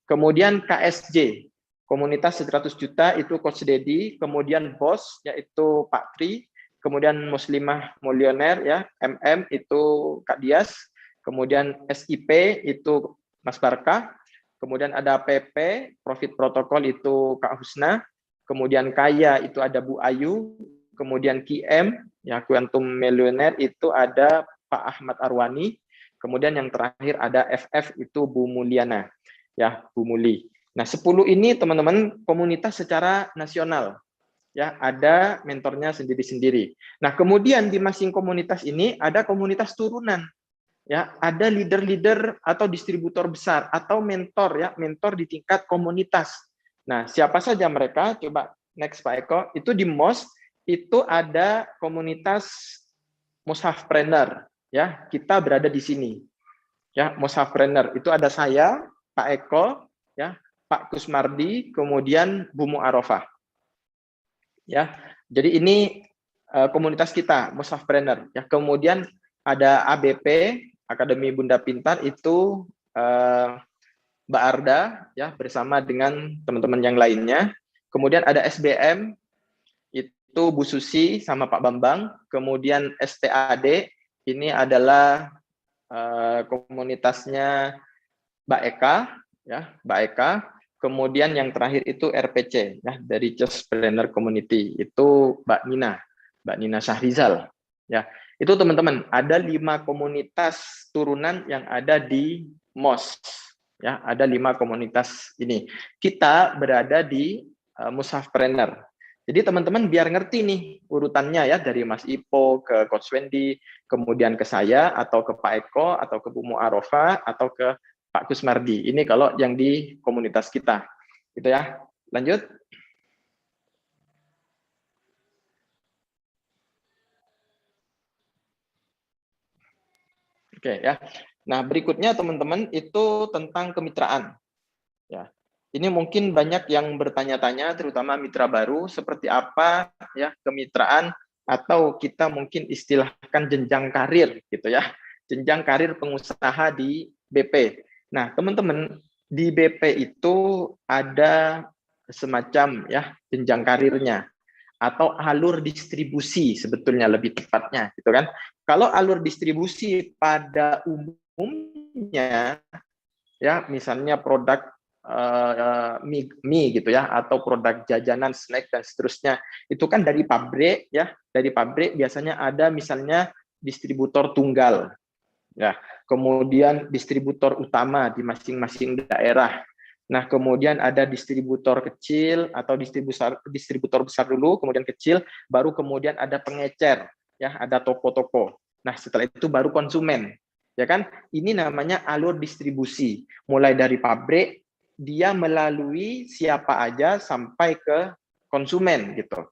S2: Kemudian KSJ, komunitas 100 juta itu Coach Dedi, kemudian BOS yaitu Pak Tri, kemudian Muslimah Milioner ya, MM itu Kak Dias, kemudian SIP itu Mas Barka, kemudian ada PP Profit Protocol itu Kak Husna, kemudian Kaya itu ada Bu Ayu, kemudian QM ya Quantum Millionaire itu ada Pak Ahmad Arwani, kemudian yang terakhir ada FF itu Bu Mulyana. Ya, Bu Muli. Nah, 10 ini teman-teman komunitas secara nasional. Ya, ada mentornya sendiri-sendiri. Nah, kemudian di masing komunitas ini ada komunitas turunan. Ya, ada leader-leader atau distributor besar atau mentor ya, mentor di tingkat komunitas. Nah, siapa saja mereka? Coba next Pak Eko. Itu di MOS itu ada komunitas Mushafpreneur ya. Kita berada di sini. Ya, Mushafpreneur itu ada saya, Pak Eko, ya, Pak Kusmardi, kemudian Bu Mu'arofah. Ya, jadi ini komunitas kita, Mushafpreneur. Ya, kemudian ada ABP, Akademi Bunda Pintar, itu Mbak Arda, ya, bersama dengan teman-teman yang lainnya. Kemudian ada SBM, itu Bu Susi sama Pak Bambang. Kemudian STAD, ini adalah komunitasnya Mbak Eka, ya, Mbak Eka. Kemudian yang terakhir itu RPC, ya, dari Just Planner Community, itu Mbak Nina Syahrizal, ya. Itu teman-teman, ada 5 komunitas turunan yang ada di MOS, ya, ada 5 komunitas ini. Kita berada di Mushafpreneur. Jadi teman-teman biar ngerti nih urutannya ya, dari Mas Ipo ke Coach Wendy, kemudian ke saya atau ke Pak Eko atau ke Bu Mu'arofah atau ke Pak Kusmardi. Ini kalau yang di komunitas kita. Gitu ya. Lanjut. Oke ya. Nah, berikutnya teman-teman itu tentang kemitraan. Ya. Ini mungkin banyak yang bertanya-tanya, terutama mitra baru, seperti apa ya kemitraan atau kita mungkin istilahkan jenjang karir gitu ya. Jenjang karir pengusaha di BP. Nah, teman-teman, di BP itu ada semacam ya jenjang karirnya. atau alur distribusi sebetulnya lebih tepatnya, gitu kan. Kalau alur distribusi pada umumnya, ya misalnya produk mie gitu ya, atau produk jajanan, snack dan seterusnya, itu kan dari pabrik ya, dari pabrik biasanya ada misalnya distributor tunggal, ya, kemudian distributor utama di masing-masing daerah. Nah, kemudian ada distributor kecil atau distributor besar dulu, kemudian kecil, baru kemudian ada pengecer, ya, ada toko-toko. Nah, setelah itu baru konsumen, ya kan? Ini namanya alur distribusi. Mulai dari pabrik, dia melalui siapa aja sampai ke konsumen gitu.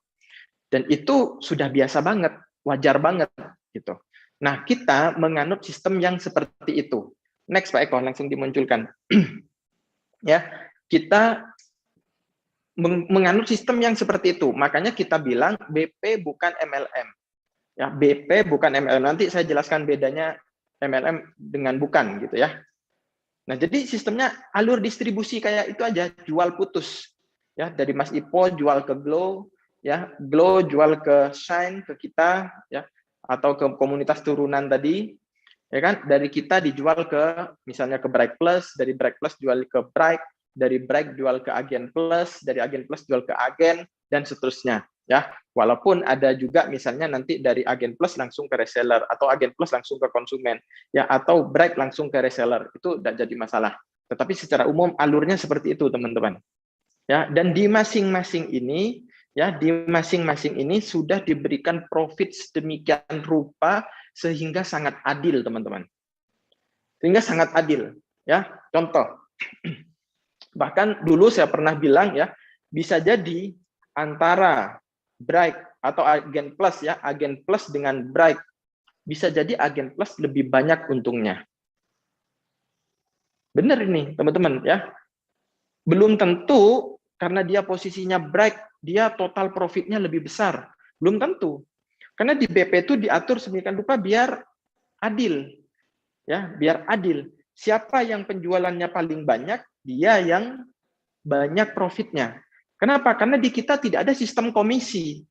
S2: Dan itu sudah biasa banget, wajar banget gitu. Nah, kita menganut sistem yang seperti itu. Next, Pak Eko, langsung dimunculkan. Ya, kita menganut sistem yang seperti itu. Makanya kita bilang BP bukan MLM. Ya, BP bukan MLM. Nanti saya jelaskan bedanya MLM dengan bukan gitu ya. Nah, jadi sistemnya alur distribusi kayak itu aja, jual putus. Ya, dari Mas Ipo jual ke Glow, ya, Glow jual ke Shine ke kita, ya, atau ke komunitas turunan tadi. Ya kan, dari kita dijual ke misalnya ke Bright Plus, dari Bright Plus jual ke Bright, dari Bright jual ke Agen Plus, dari Agen Plus jual ke Agen, dan seterusnya, ya. Walaupun ada juga misalnya nanti dari Agen Plus langsung ke reseller, atau Agen Plus langsung ke konsumen, ya, atau Bright langsung ke reseller, itu tidak jadi masalah. Tetapi secara umum alurnya seperti itu, teman-teman. Ya, dan di masing-masing ini, ya, di masing-masing ini sudah diberikan profit sedemikian rupa sehingga sangat adil, teman-teman. Sehingga sangat adil, ya. Contoh, bahkan dulu saya pernah bilang, ya, bisa jadi antara Bright atau Agen Plus, ya, Agen Plus dengan Bright, bisa jadi Agen Plus lebih banyak untungnya. Benar ini, teman-teman, ya. Belum tentu karena dia posisinya Bright, dia total profitnya lebih besar. Belum tentu. Karena di BP itu diatur sedemikian rupa biar adil. Ya, biar adil. Siapa yang penjualannya paling banyak, dia yang banyak profitnya. Kenapa? Karena di kita tidak ada sistem komisi.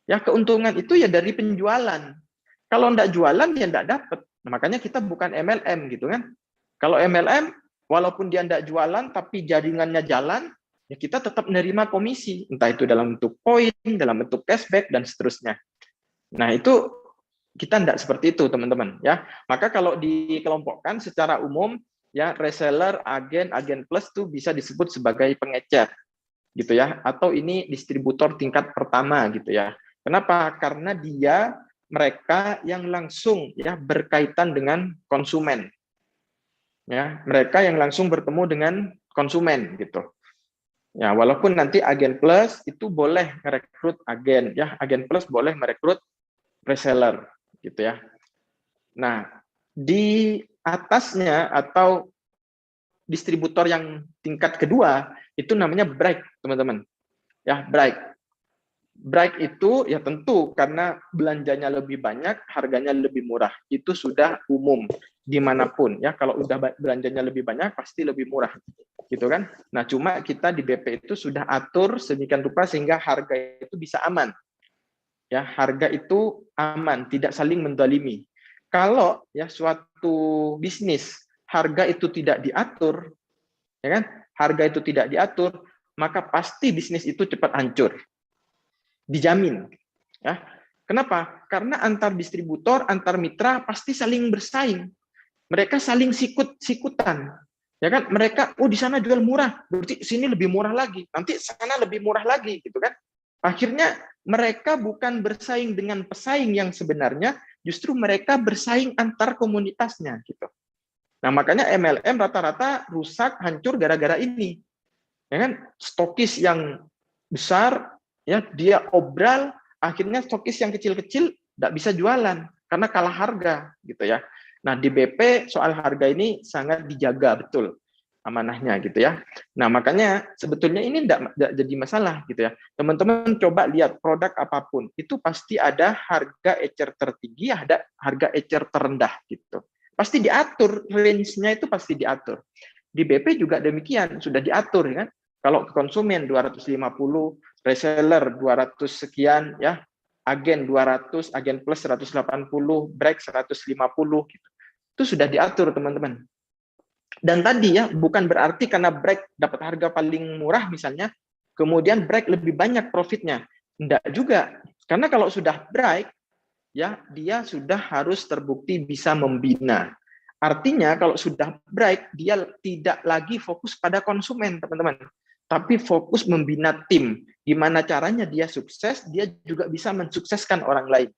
S2: Ya, keuntungan itu ya dari penjualan. Kalau enggak jualan ya enggak dapat. Nah, makanya kita bukan MLM gitu kan. Kalau MLM walaupun dia enggak jualan tapi jaringannya jalan, ya kita tetap menerima komisi, entah itu dalam bentuk poin, dalam bentuk cashback dan seterusnya. Nah, itu kita tidak seperti itu, teman-teman, ya. Maka kalau dikelompokkan secara umum, ya, reseller, agen, agen plus itu bisa disebut sebagai pengecer, gitu ya, atau ini distributor tingkat pertama, gitu ya. Kenapa? Karena mereka yang langsung, ya, berkaitan dengan konsumen, ya, mereka yang langsung bertemu dengan konsumen, gitu. Ya, walaupun nanti agen plus itu boleh merekrut agen, ya, agen plus boleh merekrut reseller, gitu ya. Nah, di atasnya atau distributor yang tingkat kedua itu namanya Bright, teman-teman. Ya, Bright. Bright itu ya tentu karena belanjanya lebih banyak, harganya lebih murah. Itu sudah umum dimanapun, ya. Kalau udah belanjanya lebih banyak pasti lebih murah, gitu kan. Nah, cuma kita di BP itu sudah atur sedemikian rupa sehingga harga itu bisa aman. Ya, harga itu aman, tidak saling mendalimi. Kalau ya suatu bisnis harga itu tidak diatur, ya kan? Harga itu tidak diatur, maka pasti bisnis itu cepat hancur. Dijamin. Ya. Kenapa? Karena antar distributor, antar mitra pasti saling bersaing. Mereka saling sikut-sikutan. Ya kan? Mereka di sana jual murah, berarti sini lebih murah lagi. Nanti sana lebih murah lagi, gitu kan? Akhirnya mereka bukan bersaing dengan pesaing yang sebenarnya, justru mereka bersaing antar komunitasnya, gitu. Nah, makanya MLM rata-rata rusak, hancur gara-gara ini. Ya kan? Stokis yang besar, ya, dia obral, akhirnya stokis yang kecil-kecil tidak bisa jualan karena kalah harga, gitu ya. Nah, di BP soal harga ini sangat dijaga betul amanahnya, gitu ya. Nah, makanya sebetulnya ini tidak jadi masalah, gitu ya. Teman-teman coba lihat produk apapun, itu pasti ada harga ecer tertinggi, ada harga ecer terendah, gitu. Pasti diatur, range-nya itu pasti diatur. Di BP juga demikian, sudah diatur, kan. Kalau ke konsumen 250, reseller 200 sekian ya, agen 200, agen plus 180, break 150 gitu. Itu sudah diatur teman-teman. Dan tadi ya, bukan berarti karena break dapat harga paling murah misalnya, kemudian break lebih banyak profitnya. Enggak juga. Karena kalau sudah break, ya dia sudah harus terbukti bisa membina. Artinya kalau sudah break, dia tidak lagi fokus pada konsumen, teman-teman. Tapi fokus membina tim. Gimana caranya dia sukses, dia juga bisa mensukseskan orang lain.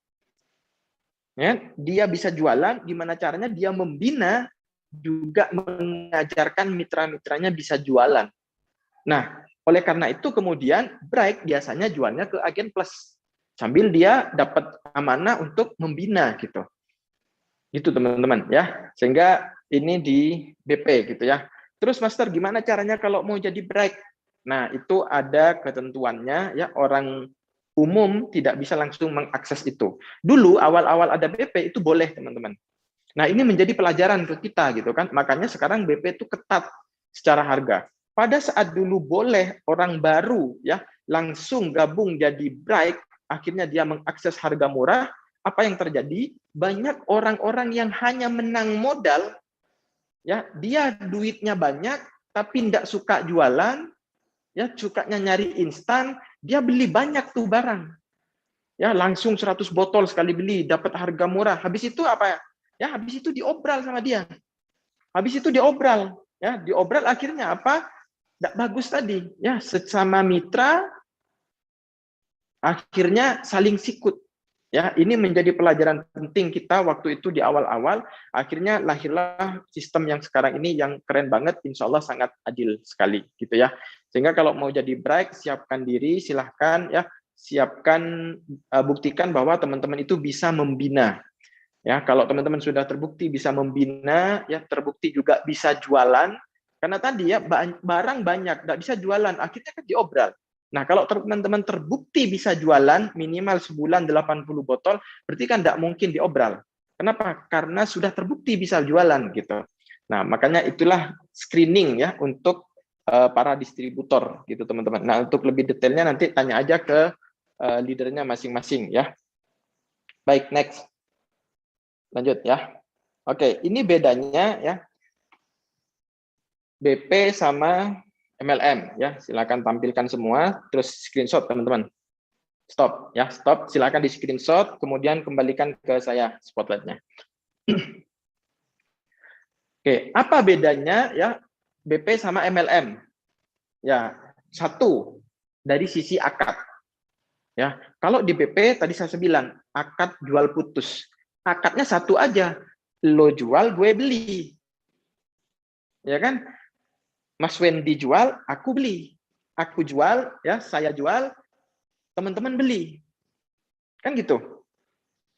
S2: Ya, dia bisa jualan, gimana caranya dia membina, juga mengajarkan mitra-mitranya bisa jualan. Nah, oleh karena itu kemudian break biasanya jualnya ke agen plus. Sambil dia dapat amanah untuk membina gitu. Gitu teman-teman ya. Sehingga ini di BP gitu ya. Terus Master gimana caranya kalau mau jadi break? Nah, itu ada ketentuannya ya, orang umum tidak bisa langsung mengakses itu. Dulu awal-awal ada BP itu boleh teman-teman. Nah, ini menjadi pelajaran ke kita gitu kan. Makanya sekarang BP itu ketat secara harga. Pada saat dulu boleh orang baru ya langsung gabung jadi break, akhirnya dia mengakses harga murah, apa yang terjadi? Banyak orang-orang yang hanya menang modal ya, dia duitnya banyak tapi tidak suka jualan, ya sukanya nyari instan, dia beli banyak tuh barang. Ya, langsung 100 botol sekali beli, dapat harga murah. Habis itu apa ya? Ya, habis itu diobral sama dia. Habis itu diobral, ya, diobral akhirnya apa? Tidak bagus tadi, ya, sesama mitra akhirnya saling sikut. Ya, ini menjadi pelajaran penting kita waktu itu di awal-awal. Akhirnya lahirlah sistem yang sekarang ini yang keren banget, insya Allah sangat adil sekali, gitu ya. Sehingga kalau mau jadi break, siapkan diri, silahkan ya, siapkan, buktikan bahwa teman-teman itu bisa membina. Ya, kalau teman-teman sudah terbukti bisa membina, ya terbukti juga bisa jualan, karena tadi ya barang banyak, nggak bisa jualan, akhirnya kan diobral. Nah, kalau teman-teman terbukti bisa jualan minimal sebulan 80 botol, berarti kan nggak mungkin diobral. Kenapa? Karena sudah terbukti bisa jualan gitu. Nah, makanya itulah screening ya untuk para distributor gitu teman-teman. Nah, untuk lebih detailnya nanti tanya aja ke leadernya masing-masing ya. Baik, next. Lanjut ya. Oke, ini bedanya ya. BP sama MLM ya. Silakan tampilkan semua terus screenshot teman-teman. Stop ya, stop. Silakan di screenshot kemudian kembalikan ke saya spotlightnya. Oke, apa bedanya ya BP sama MLM? Ya, satu dari sisi akad. Ya, kalau di BP tadi saya bilang akad jual putus. Akadnya satu aja. Lo jual, gue beli. Ya kan? Mas Wendy jual, aku beli. Aku jual, ya, saya jual, teman-teman beli. Kan gitu.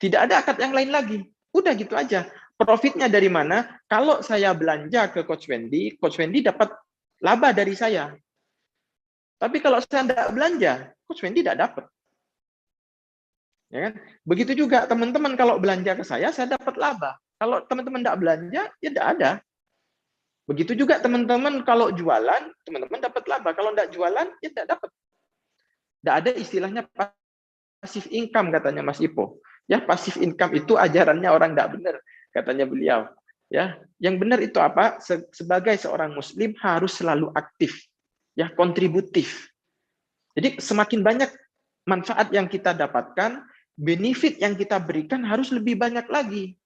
S2: Tidak ada akad yang lain lagi. Udah gitu aja. Profitnya dari mana? Kalau saya belanja ke Coach Wendy dapat laba dari saya. Tapi kalau saya tidak belanja, Coach Wendy tidak dapat. Ya kan? Begitu juga teman-teman kalau belanja ke saya dapat laba. Kalau teman-teman tidak belanja, ya tidak ada. Begitu juga teman-teman kalau jualan, teman-teman dapat laba. Kalau tidak jualan, ya tidak dapat. Tidak ada istilahnya passive income katanya Mas Ipo. Ya, passive income itu ajarannya orang tidak benar, katanya beliau. Ya, yang benar itu apa? Sebagai seorang Muslim harus selalu aktif, ya, kontributif. Jadi semakin banyak manfaat yang kita dapatkan, benefit yang kita berikan harus lebih banyak lagi.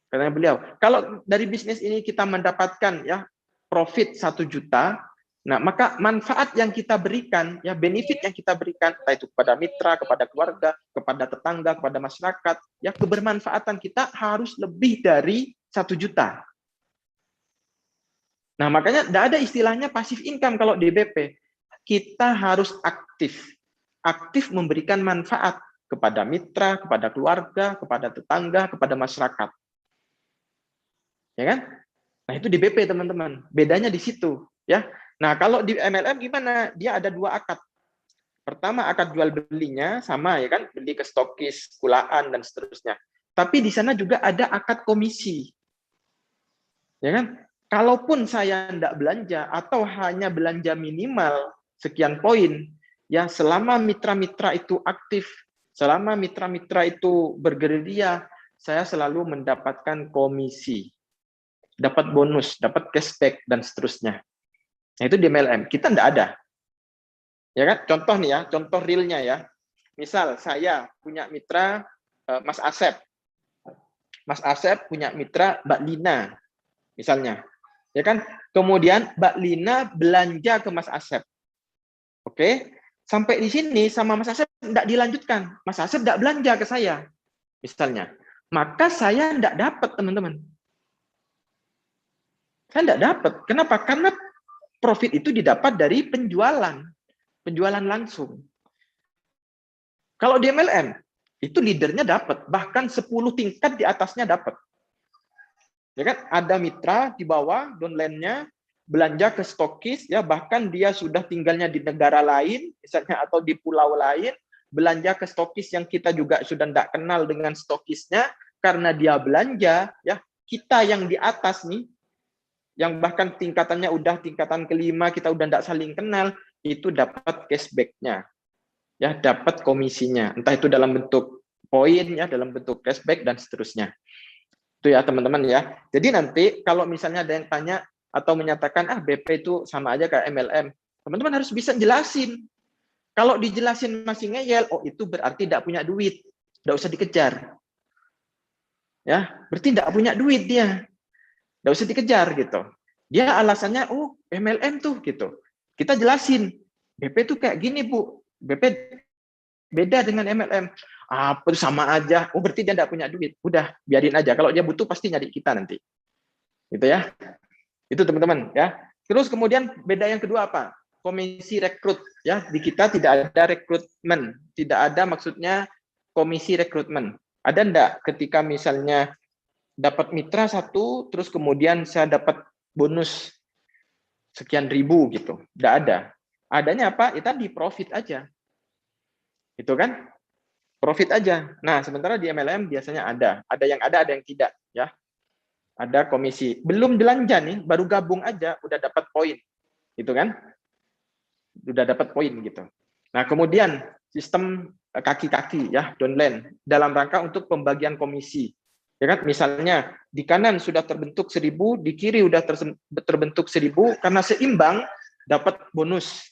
S2: Katanya beliau, kalau dari bisnis ini kita mendapatkan ya profit 1 juta, nah maka manfaat yang kita berikan, ya benefit yang kita berikan, entah itu kepada mitra, kepada keluarga, kepada tetangga, kepada masyarakat, ya kebermanfaatan kita harus lebih dari 1 juta. Nah makanya tidak ada istilahnya passive income kalau di BP. Kita harus aktif. Aktif memberikan manfaat kepada mitra, kepada keluarga, kepada tetangga, kepada masyarakat. Ya kan? Nah, itu di BP, teman-teman. Bedanya di situ, ya. Nah, kalau di MLM gimana? Dia ada 2 akad. Pertama, akad jual belinya sama ya kan, beli ke stokis, kulaan dan seterusnya. Tapi di sana juga ada akad komisi. Ya kan? Kalaupun saya tidak belanja atau hanya belanja minimal sekian poin, ya selama mitra-mitra itu aktif, selama mitra-mitra itu bergerilya, saya selalu mendapatkan komisi, dapat bonus, dapat cashback, dan seterusnya. Nah, itu di MLM. Kita enggak ada. Ya kan? Contoh nih ya, contoh realnya ya. Misal saya punya mitra Mas Asep. Mas Asep punya mitra Mbak Lina, misalnya. Ya kan? Kemudian Mbak Lina belanja ke Mas Asep. Oke? Sampai di sini sama Mas Asep tidak dilanjutkan. Mas Asep tidak belanja ke saya, misalnya. Maka saya tidak dapat, teman-teman. Saya tidak dapat. Kenapa? Karena profit itu didapat dari penjualan. Penjualan langsung. Kalau di MLM, itu leadernya dapat, bahkan 10 tingkat di atasnya dapat. Ya kan? Ada mitra di bawah downline-nya belanja ke stokis, ya bahkan dia sudah tinggalnya di negara lain, misalnya atau di pulau lain, belanja ke stokis yang kita juga sudah tidak kenal dengan stokisnya, karena dia belanja, ya kita yang di atas nih, yang bahkan tingkatannya udah tingkatan kelima, kita udah tidak saling kenal, itu dapat cashback-nya. Ya, dapat komisinya, entah itu dalam bentuk poin, ya dalam bentuk cashback dan seterusnya. Itu ya teman-teman ya. Jadi nanti kalau misalnya ada yang tanya atau menyatakan BP itu sama aja kayak MLM, teman-teman harus bisa jelasin. Kalau dijelasin masih ngeyel, oh itu berarti tidak punya duit, tidak usah dikejar. Ya, berarti tidak punya duit dia, tidak usah dikejar gitu. Dia alasannya, oh MLM tuh gitu. Kita jelasin, BP tuh kayak gini Bu, BP beda dengan MLM. Apa sama aja? Oh berarti dia tidak punya duit. Udah biarin aja. Kalau dia butuh pasti nyari kita nanti. Gitu ya. Itu teman-teman ya. Terus kemudian beda yang kedua apa? Komisi rekrut ya. Di kita tidak ada rekrutmen. Tidak ada maksudnya komisi rekrutmen. Ada enggak ketika misalnya dapat mitra satu terus kemudian saya dapat bonus sekian ribu gitu. Tidak ada. Adanya apa? Itu di profit aja. Itu kan? Profit aja. Nah, sementara di MLM biasanya ada. Ada yang tidak, ya. Ada komisi. Belum belanja nih, baru gabung aja udah dapat poin. Gitu kan? Udah dapat poin gitu. Nah, kemudian sistem kaki-kaki ya, downline dalam rangka untuk pembagian komisi. Ya kan? Misalnya di kanan sudah terbentuk 1000, di kiri udah terbentuk 1000, karena seimbang dapat bonus.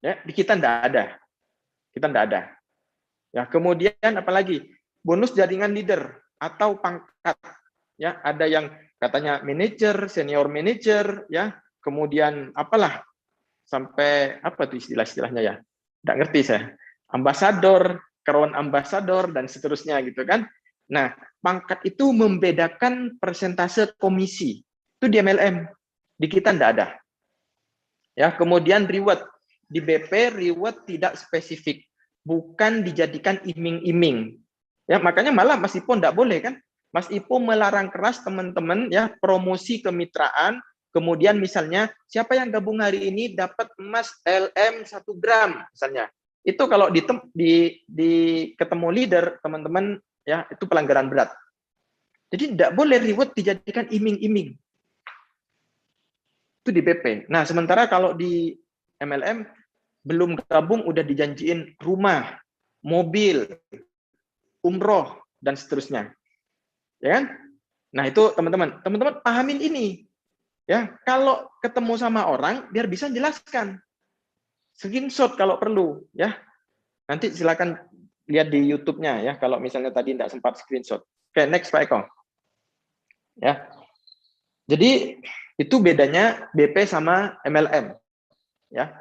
S2: Ya, di kita enggak ada. Kita enggak ada. Ya, kemudian apalagi bonus jaringan leader atau pangkat. Ya, ada yang katanya manajer, senior manager, ya, kemudian apalah sampai apa tuh istilah-istilahnya ya? Nggak ngerti saya. Ambasador, crown ambasador dan seterusnya gitu kan. Nah, pangkat itu membedakan persentase komisi. Itu di MLM. Di kita enggak ada. Ya, kemudian reward. Di BP reward tidak spesifik. Bukan dijadikan iming-iming. Ya, makanya malah Mas Ipo enggak boleh kan? Mas Ipo melarang keras teman-teman ya promosi kemitraan, kemudian misalnya siapa yang gabung hari ini dapat emas LM 1 gram misalnya. Itu kalau di ketemu leader teman-teman ya itu pelanggaran berat. Jadi enggak boleh reward dijadikan iming-iming. Itu di BP. Nah, sementara kalau di MLM belum gabung udah dijanjiin rumah, mobil, umroh dan seterusnya. Ya kan? Nah, itu teman-teman pahamin ini. Ya, kalau ketemu sama orang biar bisa jelaskan. Screenshot kalau perlu, ya. Nanti silakan lihat di YouTube-nya ya kalau misalnya tadi tidak sempat screenshot. Oke, next Pak Eko. Ya. Jadi itu bedanya BP sama MLM. Ya.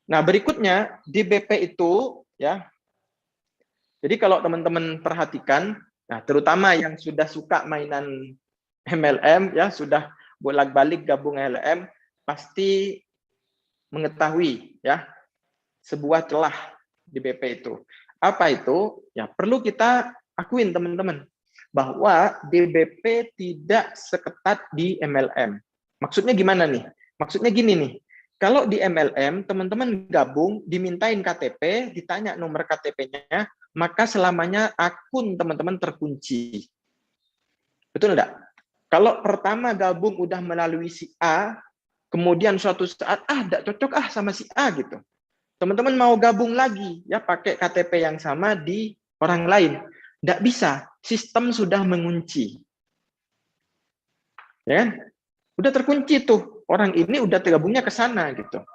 S2: Nah, berikutnya di BP itu ya. Jadi kalau teman-teman perhatikan, nah terutama yang sudah suka mainan MLM ya, sudah bolak-balik gabung MLM pasti mengetahui ya sebuah celah di BP itu. Apa itu? Ya, perlu kita akuin teman-teman bahwa di BP tidak seketat di MLM. Maksudnya gimana nih? Maksudnya gini nih. Kalau di MLM, teman-teman gabung, dimintain KTP, ditanya nomor KTP-nya, maka selamanya akun teman-teman terkunci. Betul enggak? Kalau pertama gabung udah melalui si A, kemudian suatu saat tidak cocok sama si A gitu. Teman-teman mau gabung lagi ya pakai KTP yang sama di orang lain. Tidak bisa, sistem sudah mengunci. Ya kan? Udah terkunci tuh. Orang ini udah tergabungnya ke sana gitu.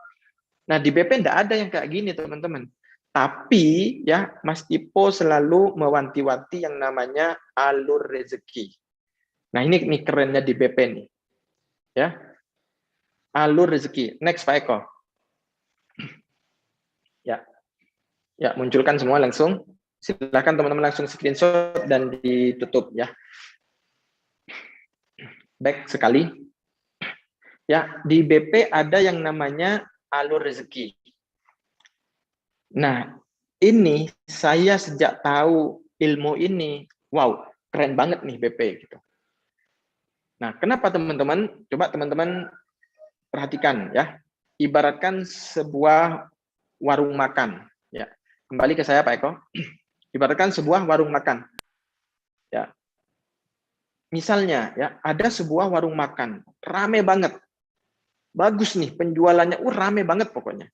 S2: Nah, di BP tidak ada yang kayak gini, teman-teman. Tapi ya Mas Ipo selalu mewanti-wanti yang namanya alur rezeki. Nah, ini kerennya di BP nih. Ya. Alur rezeki. Next Pak Eko. Ya. Ya, munculkan semua langsung. Silakan teman-teman langsung screenshot dan ditutup ya. Baik sekali. Ya, di BP ada yang namanya alur rezeki. Nah, ini saya sejak tahu ilmu ini, wow, keren banget nih BP gitu. Nah, kenapa teman-teman? Coba teman-teman perhatikan ya. Ibaratkan sebuah warung makan. Ya, kembali ke saya Pak Eko. Ibaratkan sebuah warung makan. Ya, misalnya ya ada sebuah warung makan, rame banget, bagus nih penjualannya, rame banget pokoknya.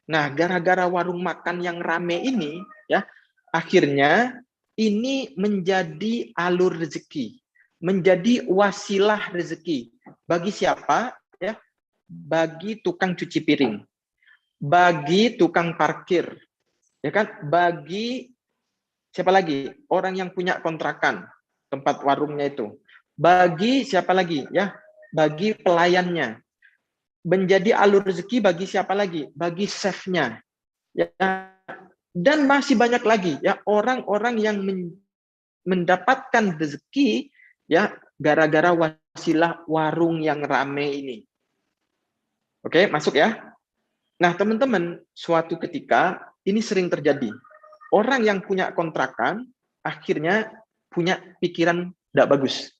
S2: Nah, gara-gara warung makan yang rame ini, ya, akhirnya ini menjadi alur rezeki, menjadi wasilah rezeki. Bagi siapa? Ya, bagi tukang cuci piring, bagi tukang parkir, ya kan? Bagi siapa lagi? Orang yang punya kontrakan tempat warungnya itu. Bagi siapa lagi? Ya, bagi pelayannya. Menjadi alur rezeki bagi siapa lagi? Bagi chefnya. Ya, dan masih banyak lagi ya orang-orang yang mendapatkan rezeki ya gara-gara wasilah warung yang rame ini. Oke, masuk ya. Nah, teman-teman, suatu ketika ini sering terjadi. Orang yang punya kontrakan akhirnya punya pikiran tidak bagus.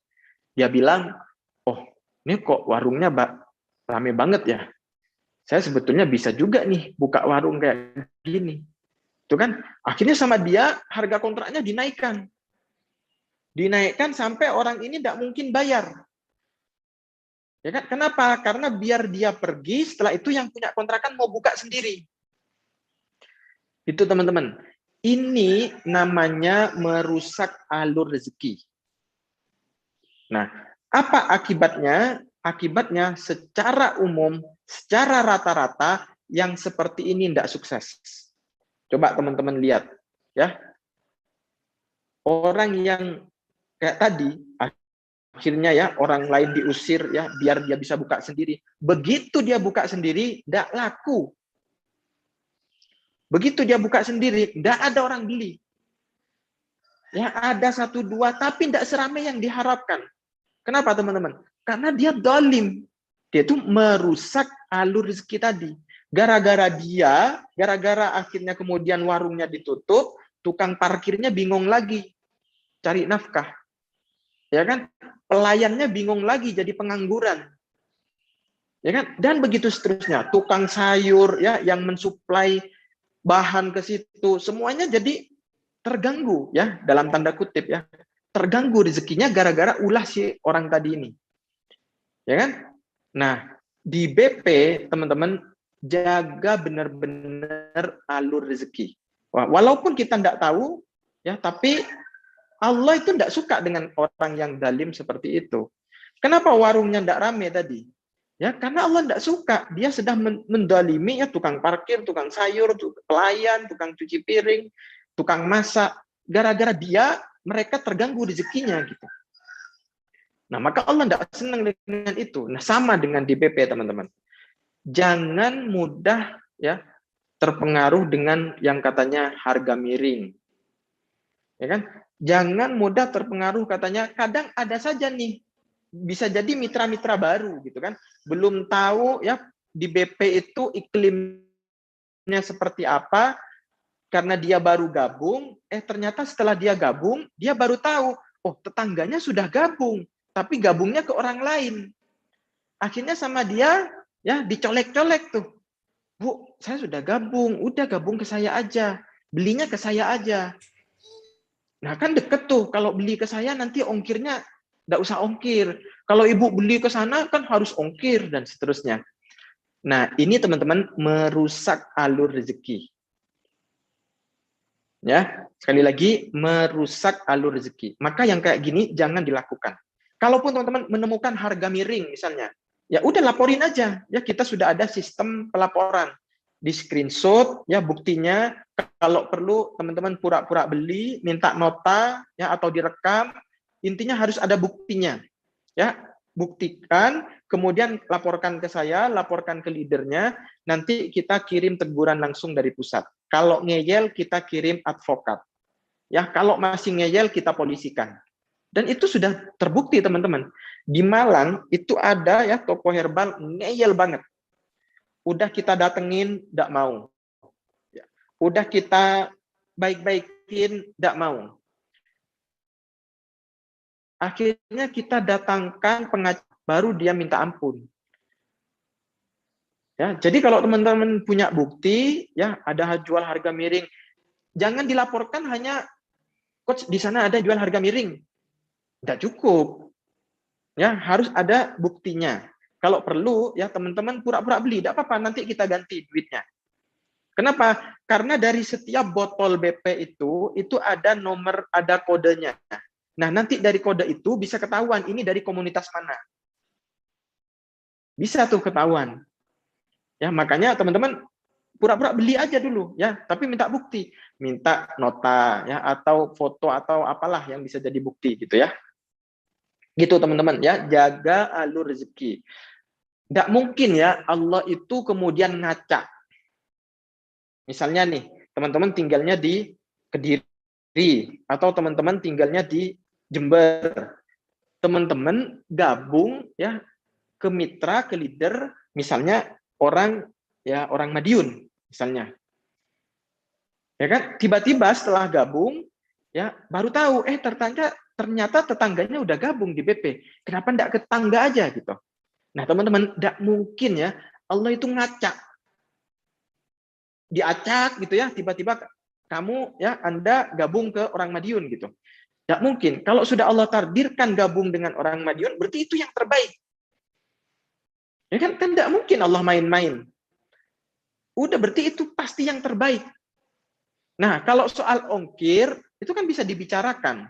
S2: Dia bilang, "Oh, ini kok warungnya rame banget ya. Saya sebetulnya bisa juga nih buka warung kayak gini." Itu kan akhirnya sama dia harga kontraknya dinaikkan. Dinaikkan sampai orang ini tidak mungkin bayar. Ya kan? Kenapa? Karena biar dia pergi, setelah itu yang punya kontrakan mau buka sendiri. Itu teman-teman. Ini namanya merusak alur rezeki. Nah, apa akibatnya? Akibatnya secara umum, secara rata-rata yang seperti ini tidak sukses. Coba teman-teman lihat, ya. Orang yang kayak tadi, akhirnya ya orang lain diusir ya biar dia bisa buka sendiri. Begitu dia buka sendiri, tidak laku. Begitu dia buka sendiri, tidak ada orang beli. Ya ada 1, 2, tapi tidak seramai yang diharapkan. Kenapa teman-teman? Karena dia dolim. Dia itu merusak alur rezeki tadi. Gara-gara dia, gara-gara akhirnya kemudian warungnya ditutup, tukang parkirnya bingung lagi cari nafkah. Ya kan? Pelayannya bingung lagi jadi pengangguran. Ya kan? Dan begitu seterusnya. Tukang sayur ya yang mensuplai bahan ke situ, semuanya jadi terganggu ya dalam tanda kutip ya. Terganggu rezekinya gara-gara ulah si orang tadi ini. Ya kan? Nah, di BP teman-teman jaga benar-benar alur rezeki. Walaupun kita tidak tahu ya, tapi Allah itu tidak suka dengan orang yang zalim seperti itu. Kenapa warungnya tidak ramai tadi? Ya, karena Allah tidak suka. Dia sedang mendalimi ya tukang parkir, tukang sayur, pelayan, tukang cuci piring, tukang masak. Gara-gara dia, mereka terganggu rezekinya gitu. Nah, maka Allah tidak senang dengan itu. Nah, sama dengan di BP, teman-teman. Jangan mudah ya terpengaruh dengan yang katanya harga miring. Ya kan? Jangan mudah terpengaruh katanya kadang ada saja nih bisa jadi mitra-mitra baru gitu kan. Belum tahu ya di BP itu iklimnya seperti apa karena dia baru gabung, ternyata setelah dia gabung, dia baru tahu, oh tetangganya sudah gabung, tapi gabungnya ke orang lain. Akhirnya sama dia ya dicolek-colek tuh. Bu, saya sudah gabung, udah gabung ke saya aja. Belinya ke saya aja. Nah, kan deket tuh. Kalau beli ke saya nanti ongkirnya enggak usah ongkir. Kalau ibu beli ke sana kan harus ongkir dan seterusnya. Nah, ini teman-teman merusak alur rezeki. Ya, sekali lagi merusak alur rezeki. Maka yang kayak gini jangan dilakukan. Kalaupun teman-teman menemukan harga miring misalnya, ya udah laporin aja. Ya, kita sudah ada sistem pelaporan. Di screenshot ya buktinya, kalau perlu teman-teman pura-pura beli, minta nota ya atau direkam, intinya harus ada buktinya. Ya, buktikan, kemudian laporkan ke saya, laporkan ke leadernya, nanti kita kirim teguran langsung dari pusat. Kalau ngeyel, kita kirim advokat. Ya, kalau masih ngeyel, kita polisikan. Dan itu sudah terbukti, teman-teman. Di Malang, itu ada ya toko herbal ngeyel banget. Udah kita datengin, tidak mau. Udah kita baik-baikin, tidak mau. Akhirnya kita datangkan pengacara, baru dia minta ampun. Ya, jadi kalau teman-teman punya bukti, ya ada jual harga miring, jangan dilaporkan hanya coach di sana ada jual harga miring, tidak cukup. Ya harus ada buktinya. Kalau perlu, ya teman-teman pura-pura beli, tidak apa-apa, nanti kita ganti duitnya. Kenapa? Karena dari setiap botol BP itu ada nomor, ada kodenya. Nah, nanti dari kode itu bisa ketahuan ini dari komunitas mana. Bisa tuh ketahuan. Ya, makanya teman-teman pura-pura beli aja dulu ya, tapi minta bukti, minta nota ya atau foto atau apalah yang bisa jadi bukti gitu ya. Gitu teman-teman ya, jaga alur rezeki. Tidak mungkin ya Allah itu kemudian ngacak. Misalnya nih, teman-teman tinggalnya di Kediri atau teman-teman tinggalnya di Jember. Teman-teman gabung ya ke mitra, ke leader, misalnya orang Madiun misalnya. Ya kan? Tiba-tiba setelah gabung ya baru tahu ternyata tetangganya udah gabung di BP. Kenapa enggak ke tetangga aja gitu. Nah, teman-teman, enggak mungkin ya Allah itu ngacak. Diacak gitu ya, tiba-tiba kamu ya Anda gabung ke orang Madiun gitu. Enggak mungkin. Kalau sudah Allah takdirkan gabung dengan orang Madiun, berarti itu yang terbaik. Ya kan enggak mungkin Allah main-main. Udah berarti itu pasti yang terbaik. Nah, kalau soal ongkir itu kan bisa dibicarakan.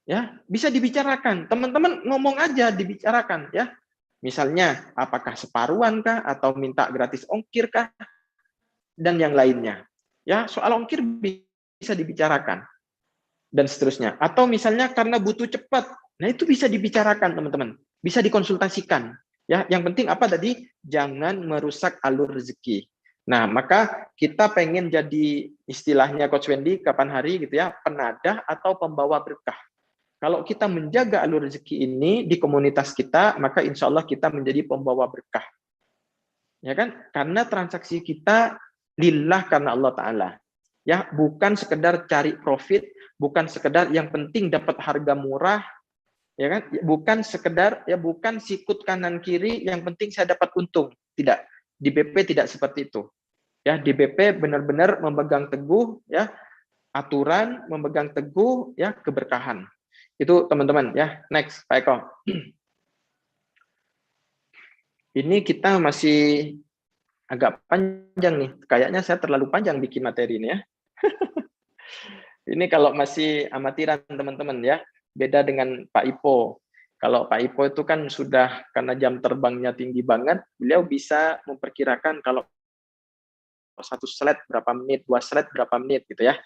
S2: Ya, bisa dibicarakan. Teman-teman ngomong aja dibicarakan ya. Misalnya apakah separuhan kah atau minta gratis ongkir kah dan yang lainnya. Ya, soal ongkir bisa dibicarakan dan seterusnya. Atau misalnya karena butuh cepat. Nah, itu bisa dibicarakan, teman-teman. Bisa dikonsultasikan. Ya, yang penting apa tadi? Jangan merusak alur rezeki. Nah, maka kita pengen jadi istilahnya Coach Wendy kapan hari gitu ya, penadah atau pembawa berkah. Kalau kita menjaga alur rezeki ini di komunitas kita, maka insya Allah kita menjadi pembawa berkah. Ya kan? Karena transaksi kita lillah karena Allah Ta'ala. Ya, bukan sekedar cari profit, bukan sekedar yang penting dapat harga murah, ya kan? Bukan sekedar bukan sikut kanan kiri yang penting saya dapat untung. Tidak. Di BP tidak seperti itu. Ya, di BP benar-benar memegang teguh ya aturan, memegang teguh ya keberkahan. Itu teman-teman ya. Next, Pak Eko. Ini kita masih agak panjang nih. Kayaknya saya terlalu panjang bikin materi ini ya. Ini kalau masih amatiran teman-teman ya. Beda dengan Pak Ipo. Kalau Pak Ipo itu kan sudah karena jam terbangnya tinggi banget, beliau bisa memperkirakan kalau satu slide berapa menit, dua slide berapa menit gitu ya.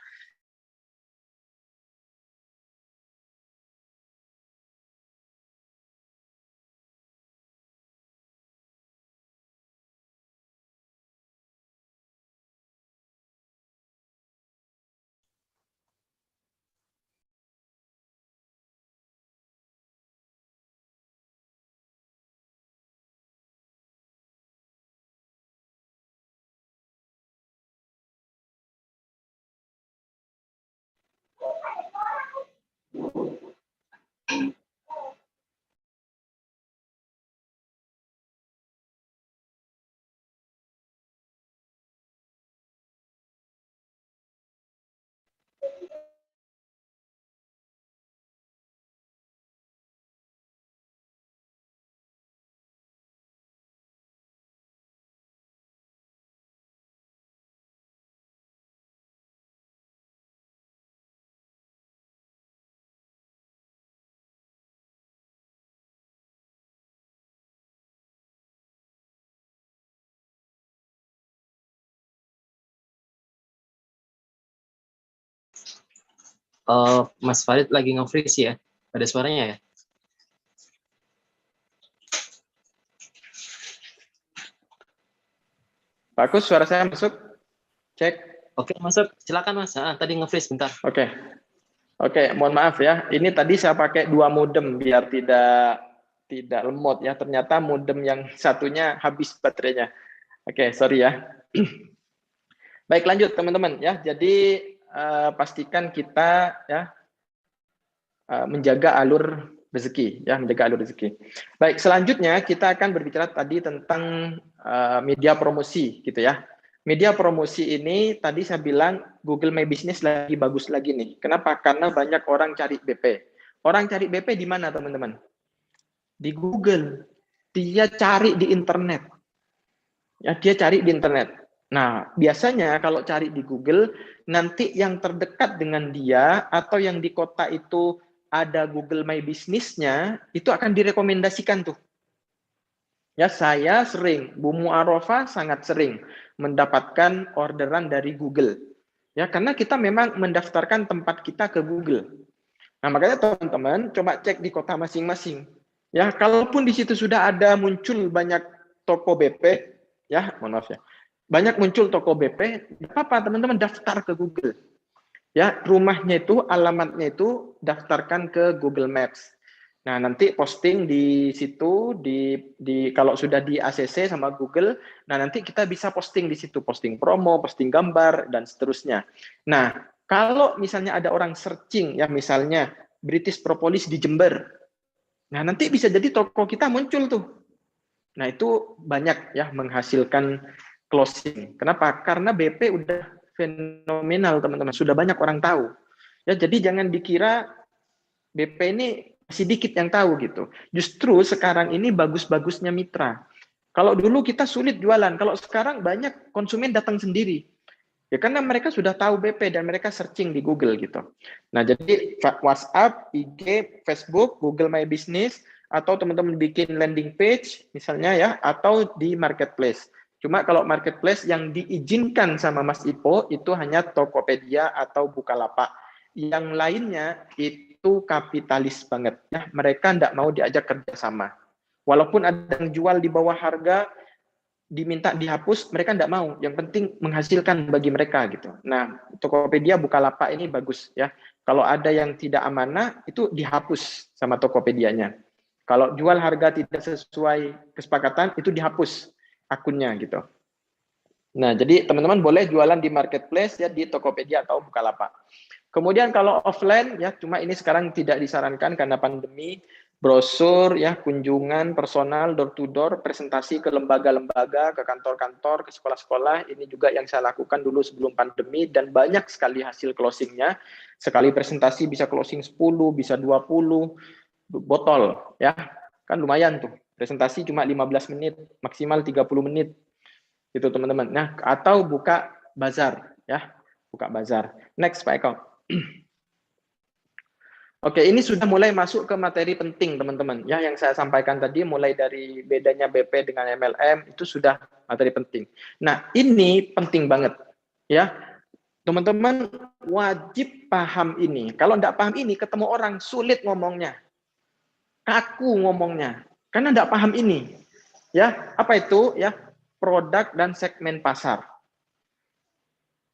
S1: Mas Farid lagi nge-freeze ya. Ada suaranya ya?
S2: Bagus, suara saya masuk. Cek.
S1: Oke, masuk. Silakan Mas. Tadi nge-freeze bentar.
S2: Oke. Oke, mohon maaf ya. Ini tadi saya pakai 2 modem biar tidak lemot ya. Ternyata modem yang satunya habis baterainya. Oke, sorry ya. Baik, lanjut teman-teman ya. Jadi pastikan kita ya menjaga alur rezeki ya, menjaga alur rezeki. Baik, selanjutnya kita akan berbicara tadi tentang media promosi gitu ya. Media promosi ini tadi saya bilang Google My Business lagi bagus lagi nih. Kenapa? Karena banyak orang cari BP. Orang cari BP di mana, teman-teman? Di Google. Dia cari di internet. Ya, dia cari di internet. Nah, biasanya kalau cari di Google, nanti yang terdekat dengan dia atau yang di kota itu ada Google My Business-nya, itu akan direkomendasikan tuh. Ya, saya sering, Bu Mu'arofah sangat sering mendapatkan orderan dari Google. Ya, karena kita memang mendaftarkan tempat kita ke Google. Nah, makanya teman-teman coba cek di kota masing-masing. Ya, kalaupun di situ sudah ada muncul banyak toko BP, ya, mohon maaf ya. Banyak muncul toko BP, apa teman-teman daftar ke Google. Ya, rumahnya itu, alamatnya itu daftarkan ke Google Maps. Nah, nanti posting di situ, kalau sudah di ACC sama Google, nah nanti kita bisa posting di situ, posting promo, posting gambar, dan seterusnya. Nah, kalau misalnya ada orang searching, ya misalnya British Propolis di Jember, nah nanti bisa jadi toko kita muncul tuh. Nah, itu banyak ya menghasilkan closing. Kenapa? Karena BP udah fenomenal, teman-teman. Sudah banyak orang tahu. Ya, jadi jangan dikira BP ini sedikit yang tahu gitu. Justru sekarang ini bagus-bagusnya mitra. Kalau dulu kita sulit jualan, kalau sekarang banyak konsumen datang sendiri. Ya karena mereka sudah tahu BP dan mereka searching di Google gitu. Nah, jadi WhatsApp, IG, Facebook, Google My Business, atau teman-teman bikin landing page misalnya ya, atau di marketplace. Cuma kalau marketplace yang diizinkan sama Mas Ipo itu hanya Tokopedia atau Bukalapak. Yang lainnya itu kapitalis banget ya. Mereka tidak mau diajak kerjasama. Walaupun ada yang jual di bawah harga, diminta dihapus, mereka tidak mau. Yang penting menghasilkan bagi mereka gitu. Nah, Tokopedia, Bukalapak ini bagus ya. Kalau ada yang tidak amanah, itu dihapus sama Tokopedianya. Kalau jual harga tidak sesuai kesepakatan, itu dihapus akunnya gitu. Nah, jadi teman-teman boleh jualan di marketplace ya, di Tokopedia atau Bukalapak. Kemudian kalau offline ya, cuma ini sekarang tidak disarankan karena pandemi, brosur ya, kunjungan personal door to door, presentasi ke lembaga-lembaga, ke kantor-kantor, ke sekolah-sekolah, ini juga yang saya lakukan dulu sebelum pandemi dan banyak sekali hasil closingnya. Sekali presentasi bisa closing 10, bisa 20 botol ya. Kan lumayan tuh. Presentasi cuma 15 menit, maksimal 30 menit. Itu teman-teman. Nah, atau buka bazar ya. Buka bazar. Next Pak Eko. Oke, ini sudah mulai masuk ke materi penting, teman-teman. Ya, yang saya sampaikan tadi, mulai dari bedanya BP dengan MLM, itu sudah materi penting. Nah, ini penting banget. Ya, teman-teman wajib paham ini. Kalau tidak paham ini, ketemu orang sulit ngomongnya. Kaku ngomongnya. Karena tidak paham ini. Ya, apa itu? Ya, produk dan segmen pasar.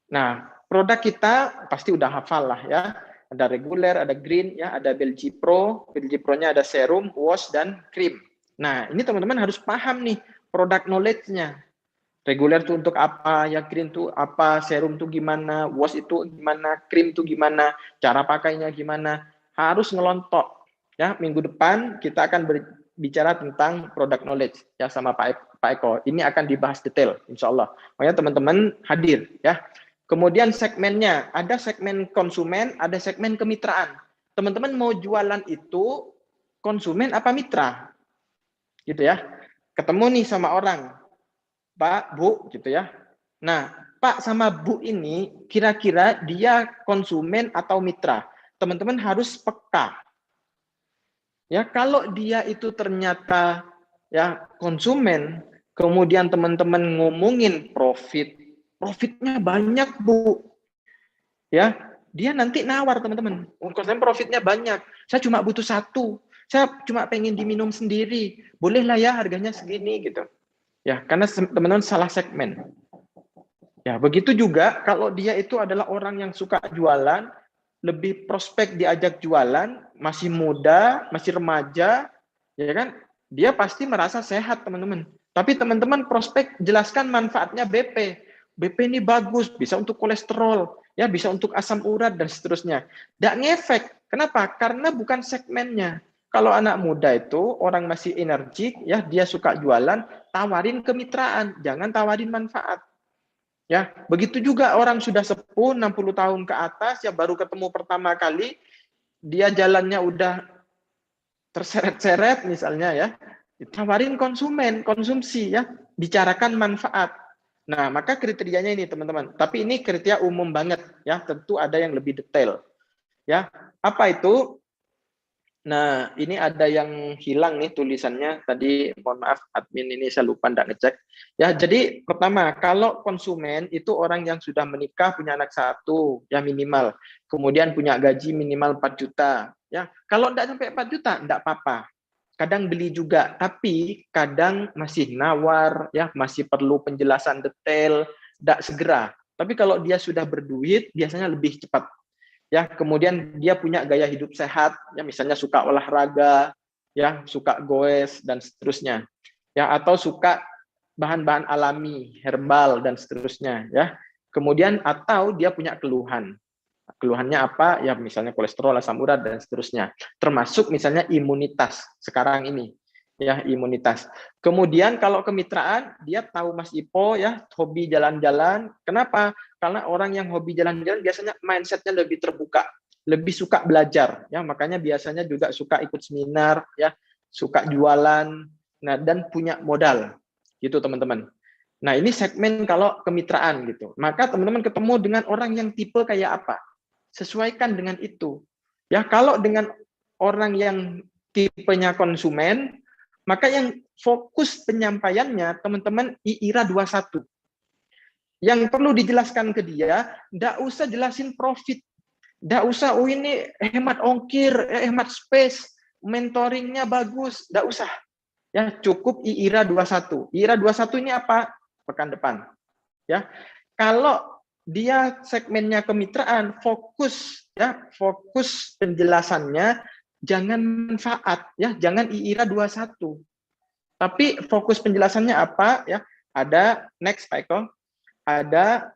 S2: Nah, produk kita pasti udah hafal lah ya. Ada reguler, ada green, ya, ada Belgi Pro. Belgi Pro-nya ada serum, wash, dan cream. Nah, ini teman-teman harus paham nih produk knowledge-nya. Reguler itu untuk apa, ya green itu apa, serum itu gimana, wash itu gimana, cream itu gimana, cara pakainya gimana. Harus ngelontok. Ya, minggu depan kita akan berbicara tentang product knowledge ya sama Pak Eko. Ini akan dibahas detail, insya Allah. Makanya teman-teman hadir ya. Kemudian segmennya, ada segmen konsumen, ada segmen kemitraan. Teman-teman mau jualan itu konsumen apa mitra? Gitu ya. Ketemu nih sama orang, Pak, Bu, gitu ya. Nah, Pak sama Bu ini kira-kira dia konsumen atau mitra? Teman-teman harus peka. Ya, kalau dia itu ternyata ya konsumen, kemudian teman-teman ngomongin profitnya banyak, Bu. Ya, dia nanti nawar teman-teman. Konsumen profitnya banyak. Saya cuma butuh satu. Saya cuma pengen diminum sendiri. Bolehlah ya harganya segini gitu. Ya, karena teman-teman salah segmen. Ya, begitu juga kalau dia itu adalah orang yang suka jualan, lebih prospek diajak jualan, masih muda, masih remaja, ya kan? Dia pasti merasa sehat, teman-teman. Tapi teman-teman prospek jelaskan manfaatnya BP. BP ini bagus, bisa untuk kolesterol, ya bisa untuk asam urat dan seterusnya. Nggak ngefek. Kenapa? Karena bukan segmennya. Kalau anak muda itu orang masih energik, ya dia suka jualan, tawarin kemitraan, jangan tawarin manfaat. Ya, begitu juga orang sudah sepuh 60 tahun ke atas ya baru ketemu pertama kali, dia jalannya udah terseret-seret misalnya ya, ditawarin konsumsi ya, bicarakan manfaat. Nah, maka kriterianya ini teman-teman. Tapi ini kriteria umum banget ya, tentu ada yang lebih detail. Ya, apa itu? Nah, ini ada yang hilang nih tulisannya. Tadi mohon maaf admin ini saya lupa enggak ngecek. Ya, jadi pertama, kalau konsumen itu orang yang sudah menikah, punya anak satu, ya minimal. Kemudian punya gaji minimal 4 juta. Ya, kalau enggak sampai 4 juta, enggak apa-apa. Kadang beli juga, tapi kadang masih nawar, ya masih perlu penjelasan detail, enggak segera. Tapi kalau dia sudah berduit, biasanya lebih cepat. Ya, kemudian dia punya gaya hidup sehat, ya misalnya suka olahraga, ya suka goes dan seterusnya, ya atau suka bahan-bahan alami, herbal dan seterusnya, ya. Kemudian atau dia punya keluhan, keluhannya apa? Ya misalnya kolesterol, asam urat dan seterusnya, termasuk misalnya imunitas sekarang ini. Ya, imunitas. Kemudian kalau kemitraan, dia tahu Mas Ipo ya, hobi jalan-jalan. Kenapa? Karena orang yang hobi jalan-jalan biasanya mindsetnya lebih terbuka, lebih suka belajar. Ya, makanya biasanya juga suka ikut seminar, ya, suka jualan, nah dan punya modal, gitu teman-teman. Nah ini segmen kalau kemitraan gitu. Maka teman-teman ketemu dengan orang yang tipe kayak apa? Sesuaikan dengan itu. Ya, kalau dengan orang yang tipenya konsumen, maka yang fokus penyampaiannya teman-teman IIRA 21. Yang perlu dijelaskan ke dia, enggak usah jelasin profit. Enggak usah, oh ini hemat ongkir, hemat space, mentoringnya bagus, enggak usah. Ya, cukup IIRA 21. IIRA 21 ini apa? Pekan depan. Ya. Kalau dia segmennya kemitraan, fokus ya, fokus penjelasannya jangan manfaat ya, jangan IIRA 21. Tapi fokus penjelasannya apa ya? Ada next cycle, ada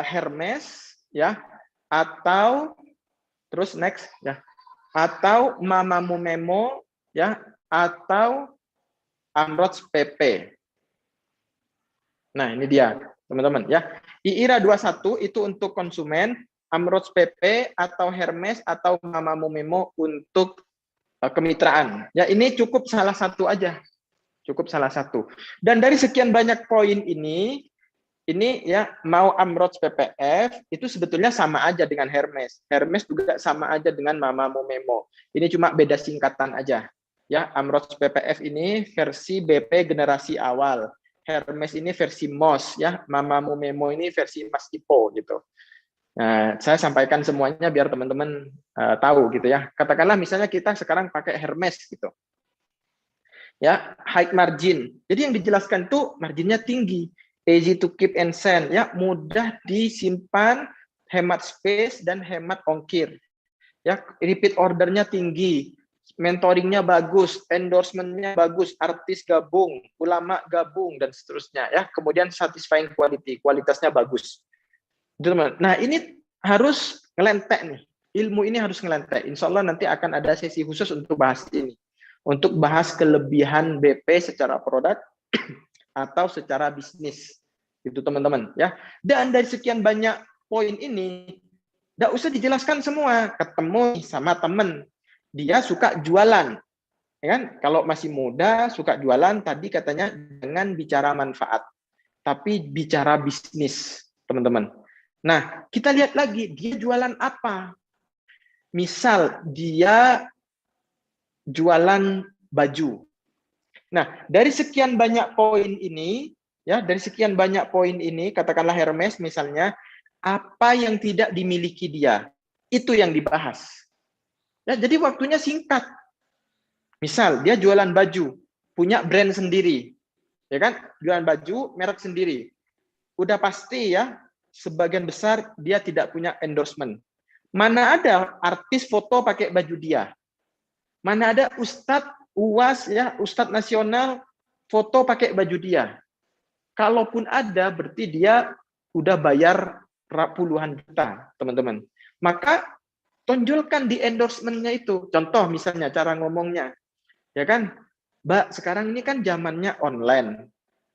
S2: Hermes ya, atau terus next ya, atau Mamamu Memo ya, atau Amrods PP. Nah, ini dia teman-teman ya. IIRA 21 itu untuk konsumen, Amrods PP atau Hermes atau Mamamu Memo untuk kemitraan. Ya, ini cukup salah satu aja. Cukup salah satu. Dan dari sekian banyak poin ini ya mau Amrods PPF itu sebetulnya sama aja dengan Hermes. Hermes juga sama aja dengan Mamamu Memo. Ini cuma beda singkatan aja. Ya, Amrods PPF ini versi BP generasi awal. Hermes ini versi MOS ya. Mamamu Memo ini versi Mas Ipo gitu. Nah, saya sampaikan semuanya biar teman-teman tahu gitu ya. Katakanlah misalnya kita sekarang pakai Hermes gitu. Ya, high margin. Jadi yang dijelaskan tuh marginnya tinggi, easy to keep and send, ya mudah disimpan, hemat space dan hemat ongkir. Ya, repeat ordernya tinggi, mentoringnya bagus, endorsementnya bagus, artis gabung, ulama gabung dan seterusnya. Ya, kemudian satisfying quality, kualitasnya bagus. Nah ini harus ngelentek nih, ilmu ini harus ngelentek. Insya Allah nanti akan ada sesi khusus untuk bahas ini. Untuk bahas kelebihan BP secara produk atau secara bisnis, itu teman-teman ya. Dan dari sekian banyak poin ini, tidak usah dijelaskan semua. Ketemu sama teman, dia suka jualan, ya kan? Kalau masih muda suka jualan, tadi katanya jangan bicara manfaat, tapi bicara bisnis, teman-teman. Nah, kita lihat lagi dia jualan apa. Misal dia jualan baju. Nah, dari sekian banyak poin ini, ya, dari sekian banyak poin ini, katakanlah Hermes misalnya, apa yang tidak dimiliki dia. Itu yang dibahas. Ya, jadi waktunya singkat. Misal dia jualan baju, punya brand sendiri, ya kan? Jualan baju merek sendiri. Udah pasti ya, sebagian besar dia tidak punya endorsement. Mana ada artis foto pakai baju dia? Mana ada ustadz UAS ya, ustadz nasional foto pakai baju dia? Kalaupun ada, berarti dia udah bayar puluhan juta, teman-teman. Maka tonjolkan di endorsement-nya itu. Contoh misalnya cara ngomongnya, ya kan? Mbak, sekarang ini kan zamannya online.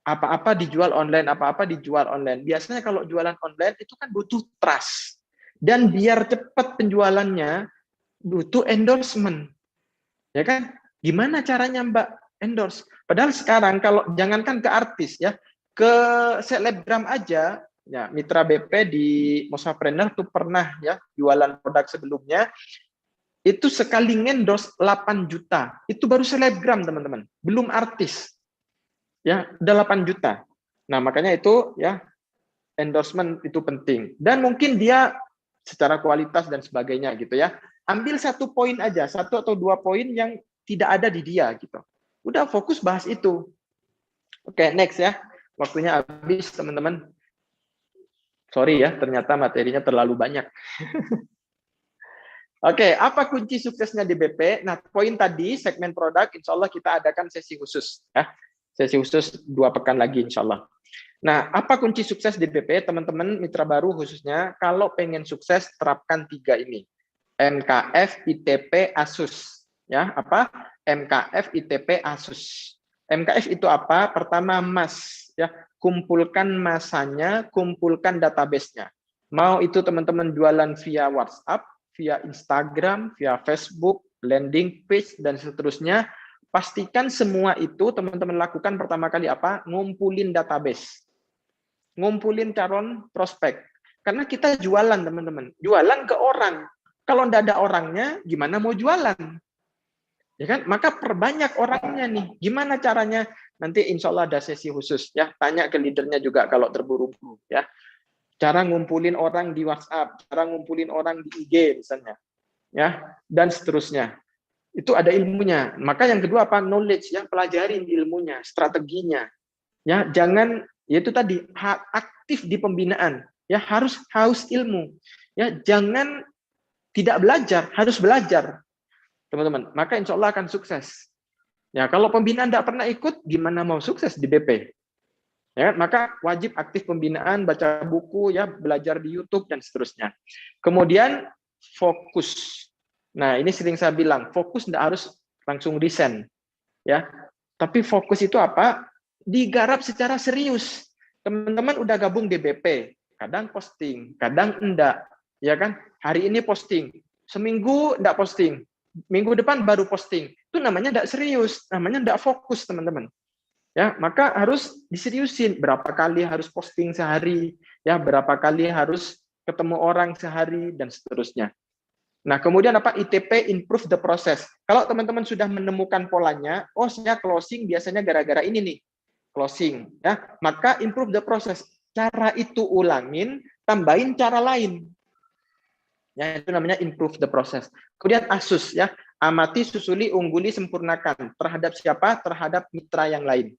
S2: Apa-apa dijual online, apa-apa dijual online. Biasanya kalau jualan online itu kan butuh trust. Dan biar cepat penjualannya, butuh endorsement. Ya kan? Gimana caranya Mbak endorse? Padahal sekarang kalau jangankan ke artis ya, ke selebgram aja, ya mitra BP di Mushafpreneur tuh pernah ya jualan produk sebelumnya, itu sekali ngendorse 8 juta. Itu baru selebgram teman-teman, belum artis. Ya, udah 8 juta. Nah, makanya itu ya endorsement itu penting. Dan mungkin dia secara kualitas dan sebagainya gitu ya. Ambil satu poin aja, satu atau dua poin yang tidak ada di dia gitu. Udah fokus bahas itu. Oke, next ya. Waktunya habis teman-teman. Sorry ya, ternyata materinya terlalu banyak. Oke, apa kunci suksesnya di BP? Nah, poin tadi segmen produk, insya Allah kita adakan sesi khusus ya. Sesi khusus 2 pekan lagi insya Allah. Nah, apa kunci sukses di BP? Teman-teman mitra baru khususnya, kalau pengen sukses terapkan 3 ini. MKF, ITP, ASUS. Ya, apa? MKF, ITP, ASUS. MKF itu apa? Pertama, mas. Ya, kumpulkan masanya, kumpulkan database-nya. Mau itu teman-teman jualan via WhatsApp, via Instagram, via Facebook, landing page, dan seterusnya. Pastikan semua itu teman-teman lakukan pertama kali apa? Ngumpulin database. Ngumpulin calon prospek. Karena kita jualan, teman-teman. Jualan ke orang. Kalau tidak ada orangnya, gimana mau jualan? Ya kan? Maka perbanyak orangnya nih. Gimana caranya? Nanti insya Allah ada sesi khusus. Ya, tanya ke leadernya juga kalau terburu-buru. Ya, cara ngumpulin orang di WhatsApp, cara ngumpulin orang di IG misalnya. Ya, dan seterusnya. Itu ada ilmunya. Maka yang kedua apa? Knowledge, ya, pelajarin ilmunya, strateginya. Ya, jangan yaitu tadi aktif di pembinaan. Ya, harus haus ilmu. Ya, jangan tidak belajar, harus belajar. Teman-teman, maka insya Allah akan sukses. Ya, kalau pembinaan tidak pernah ikut, gimana mau sukses di BP? Ya, maka wajib aktif pembinaan, baca buku, ya, belajar di YouTube dan seterusnya. Kemudian fokus. Nah, ini sering saya bilang, fokus tidak harus langsung resign, ya. Tapi fokus itu apa? Digarap secara serius. Teman-teman udah gabung di BP, kadang posting, kadang enggak, ya kan? Hari ini posting, seminggu enggak posting, minggu depan baru posting. Itu namanya enggak serius, namanya enggak fokus, teman-teman. Ya, maka harus diseriusin. Berapa kali harus posting sehari, ya, berapa kali harus ketemu orang sehari dan seterusnya. Nah, kemudian apa? ITP, improve the process. Kalau teman-teman sudah menemukan polanya, oh saya closing biasanya gara-gara ini nih, closing, ya, maka improve the process. Cara itu ulangin, tambahin cara lain. Ya, itu namanya improve the process. Kemudian ASUS, ya, amati, susuli, ungguli, sempurnakan. Terhadap siapa? Terhadap mitra yang lain.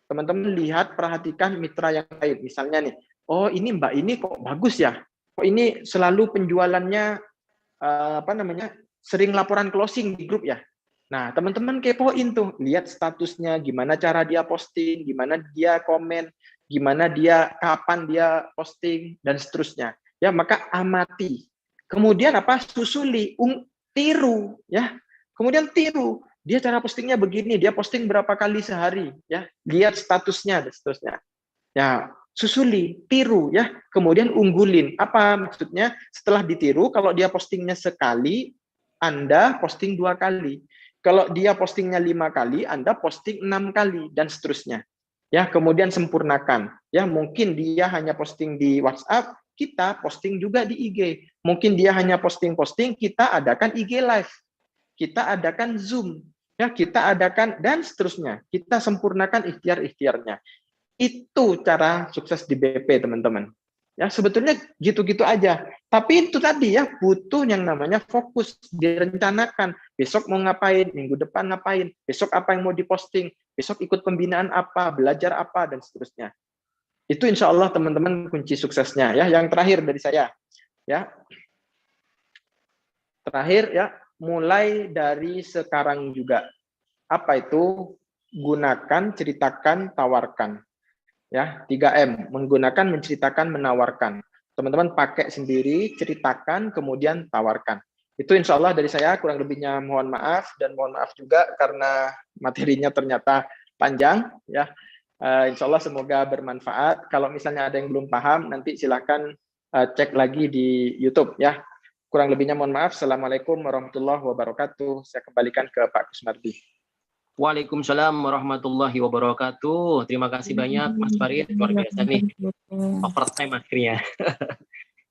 S2: Teman-teman lihat, perhatikan mitra yang lain. Misalnya nih, oh ini Mbak ini kok bagus ya? Kok ini selalu penjualannya sering laporan closing di grup ya. Nah, teman-teman kepoin tuh, lihat statusnya, gimana cara dia posting, gimana dia komen, gimana dia, kapan dia posting, dan seterusnya. Ya, maka amati. Kemudian apa? Susuli, tiru, ya. Kemudian tiru, dia cara postingnya begini, dia posting berapa kali sehari, ya. Lihat statusnya dan seterusnya. Ya, susuli, tiru, ya, kemudian unggulin. Apa maksudnya? Setelah ditiru, kalau dia postingnya sekali, Anda posting 2 kali. Kalau dia postingnya 5 kali, Anda posting 6 kali, dan seterusnya. Ya, kemudian sempurnakan. Ya, mungkin dia hanya posting di WhatsApp, kita posting juga di IG. Mungkin dia hanya posting-posting, kita adakan IG Live. Kita adakan Zoom. Ya, kita adakan, dan seterusnya. Kita sempurnakan ikhtiar-ikhtiarnya. Itu cara sukses di BP, teman-teman. Ya, sebetulnya gitu-gitu aja. Tapi itu tadi ya, butuh yang namanya fokus, direncanakan. Besok mau ngapain, minggu depan ngapain, besok apa yang mau diposting, besok ikut pembinaan apa, belajar apa, dan seterusnya. Itu insya Allah teman-teman kunci suksesnya. Ya, yang terakhir dari saya. Ya, terakhir ya, mulai dari sekarang juga. Apa itu? Gunakan, ceritakan, tawarkan. Ya, 3M, menggunakan, menceritakan, menawarkan. Teman-teman pakai sendiri, ceritakan, kemudian tawarkan. Itu insya Allah dari saya, kurang lebihnya mohon maaf, dan mohon maaf juga karena materinya ternyata panjang. Ya, insya Allah semoga bermanfaat. Kalau misalnya ada yang belum paham, nanti silakan cek lagi di YouTube. Ya, kurang lebihnya mohon maaf. Assalamualaikum warahmatullahi wabarakatuh. Saya kembalikan ke Pak Kusmardi.
S1: Waalaikumsalam warahmatullahi wabarakatuh. Terima kasih banyak Mas Farid, luar biasa nih. Overtime akhirnya.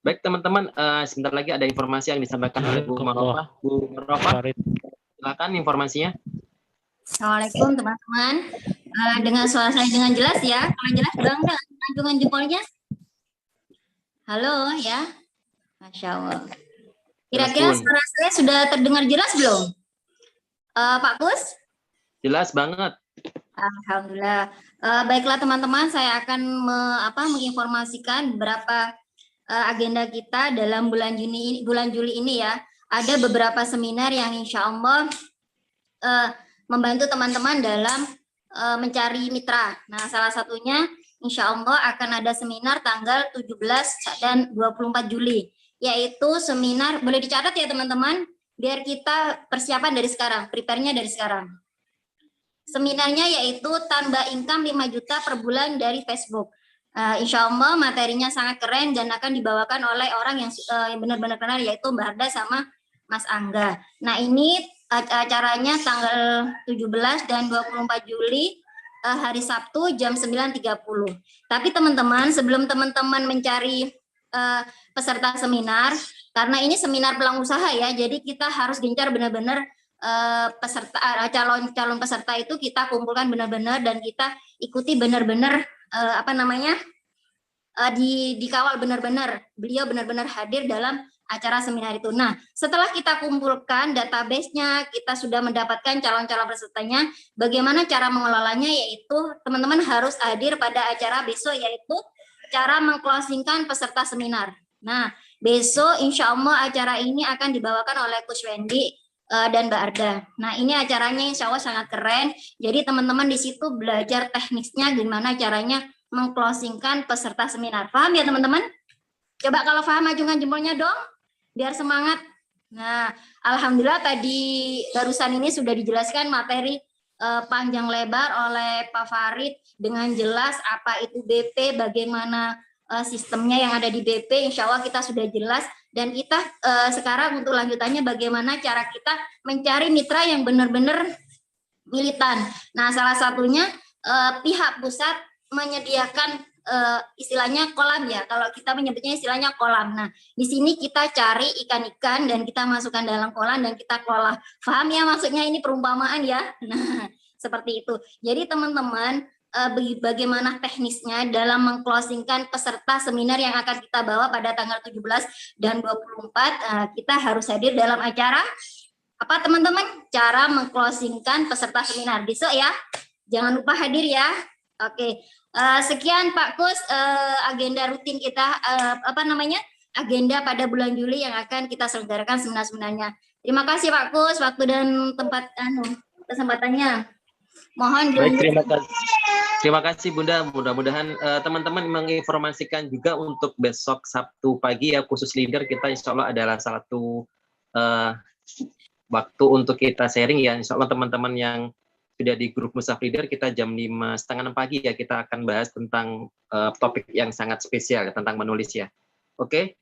S1: Baik teman-teman, sebentar lagi ada informasi yang disampaikan oleh Bu Marofah. Bu Marofah, silakan informasinya.
S3: Assalamualaikum teman-teman. Dengan suara saya dengan jelas ya. Kalau jelas bang, acungan jempolnya. Halo ya. Masya Allah. Kira-kira suara saya sudah terdengar jelas belum? Pak Kus?
S1: Jelas banget.
S3: Alhamdulillah. Baiklah teman-teman, saya akan menginformasikan beberapa agenda kita dalam bulan Juli ini ya. Ada beberapa seminar yang insya Allah membantu teman-teman dalam mencari mitra. Nah, salah satunya insya Allah akan ada seminar tanggal 17 dan 24 Juli. Yaitu seminar, boleh dicatat ya teman-teman, biar kita persiapan dari sekarang, prepare-nya dari sekarang. Seminarnya yaitu tambah income 5 juta per bulan dari Facebook. Insya Allah materinya sangat keren dan akan dibawakan oleh orang yang benar-benar kenal, yaitu Mbak Arda sama Mas Angga. Nah ini acaranya tanggal 17 dan 24 Juli hari Sabtu jam 9.30. Tapi teman-teman, sebelum teman-teman mencari peserta seminar, karena ini seminar peluang usaha ya, jadi kita harus gencar benar-benar peserta, calon peserta itu kita kumpulkan benar-benar dan kita ikuti benar-benar dikawal benar-benar, beliau benar-benar hadir dalam acara seminar itu. Nah, setelah kita kumpulkan database-nya, kita sudah mendapatkan calon-calon pesertanya, bagaimana cara mengelolanya, yaitu teman-teman harus hadir pada acara besok, yaitu cara mengclosingkan peserta seminar. Nah, besok insya Allah acara ini akan dibawakan oleh Coach Wendy dan Mbak Arda. Nah, ini acaranya insya Allah sangat keren. Jadi teman-teman di situ belajar teknisnya gimana caranya mengclosingkan peserta seminar. Paham ya teman-teman? Coba kalau paham acungkan jempolnya dong, biar semangat. Nah, alhamdulillah tadi barusan ini sudah dijelaskan materi panjang lebar oleh Pak Farid dengan jelas apa itu BP, bagaimana sistemnya yang ada di BP. Insya Allah kita sudah jelas. Dan kita sekarang untuk lanjutannya bagaimana cara kita mencari mitra yang benar-benar militan. Nah, salah satunya pihak pusat menyediakan istilahnya kolam ya. Kalau kita menyebutnya istilahnya kolam. Nah, di sini kita cari ikan-ikan dan kita masukkan dalam kolam dan kita kelola. Paham ya maksudnya, ini perumpamaan ya. Nah, seperti itu. Jadi teman-teman, bagaimana teknisnya dalam mengclosingkan peserta seminar yang akan kita bawa pada tanggal 17 dan 24, kita harus hadir dalam acara apa teman-teman? Cara mengclosingkan peserta seminar besok ya. Jangan lupa hadir ya. Oke. Sekian Pak Kus agenda rutin kita agenda pada bulan Juli yang akan kita selenggarakan seminar-seminarnya. Terima kasih Pak Kus waktu dan tempat kesempatannya. Mohon
S1: baik, terima kasih Bunda. Mudah-mudahan teman-teman menginformasikan juga untuk besok Sabtu pagi ya, khusus leader kita insya Allah adalah satu waktu untuk kita sharing ya. Insya Allah teman-teman yang sudah di grup Musaf Leader, kita jam 5:30 pagi ya, kita akan bahas tentang topik yang sangat spesial tentang menulis ya. Oke,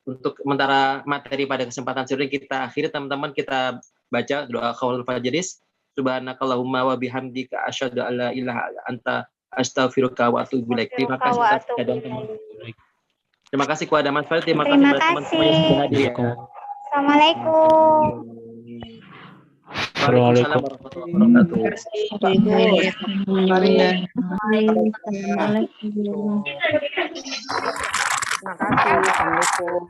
S1: untuk sementara materi pada kesempatan sore kita akhiri teman-teman, kita baca doa qaulul fajris. Subhanakallahumma wa bihamdika asyhadu an la ilaha illa anta astaghfiruka wa atubu ilaik. Terima kasih atas kehadiran teman-teman. Terima kasih kepada Mas Farid, terima kasih kepada teman-teman yang sudah hadir ya.
S4: Assalamualaikum.
S1: Waalaikumsalam warahmatullahi wabarakatuh.
S5: Terima kasih. Assalamualaikum.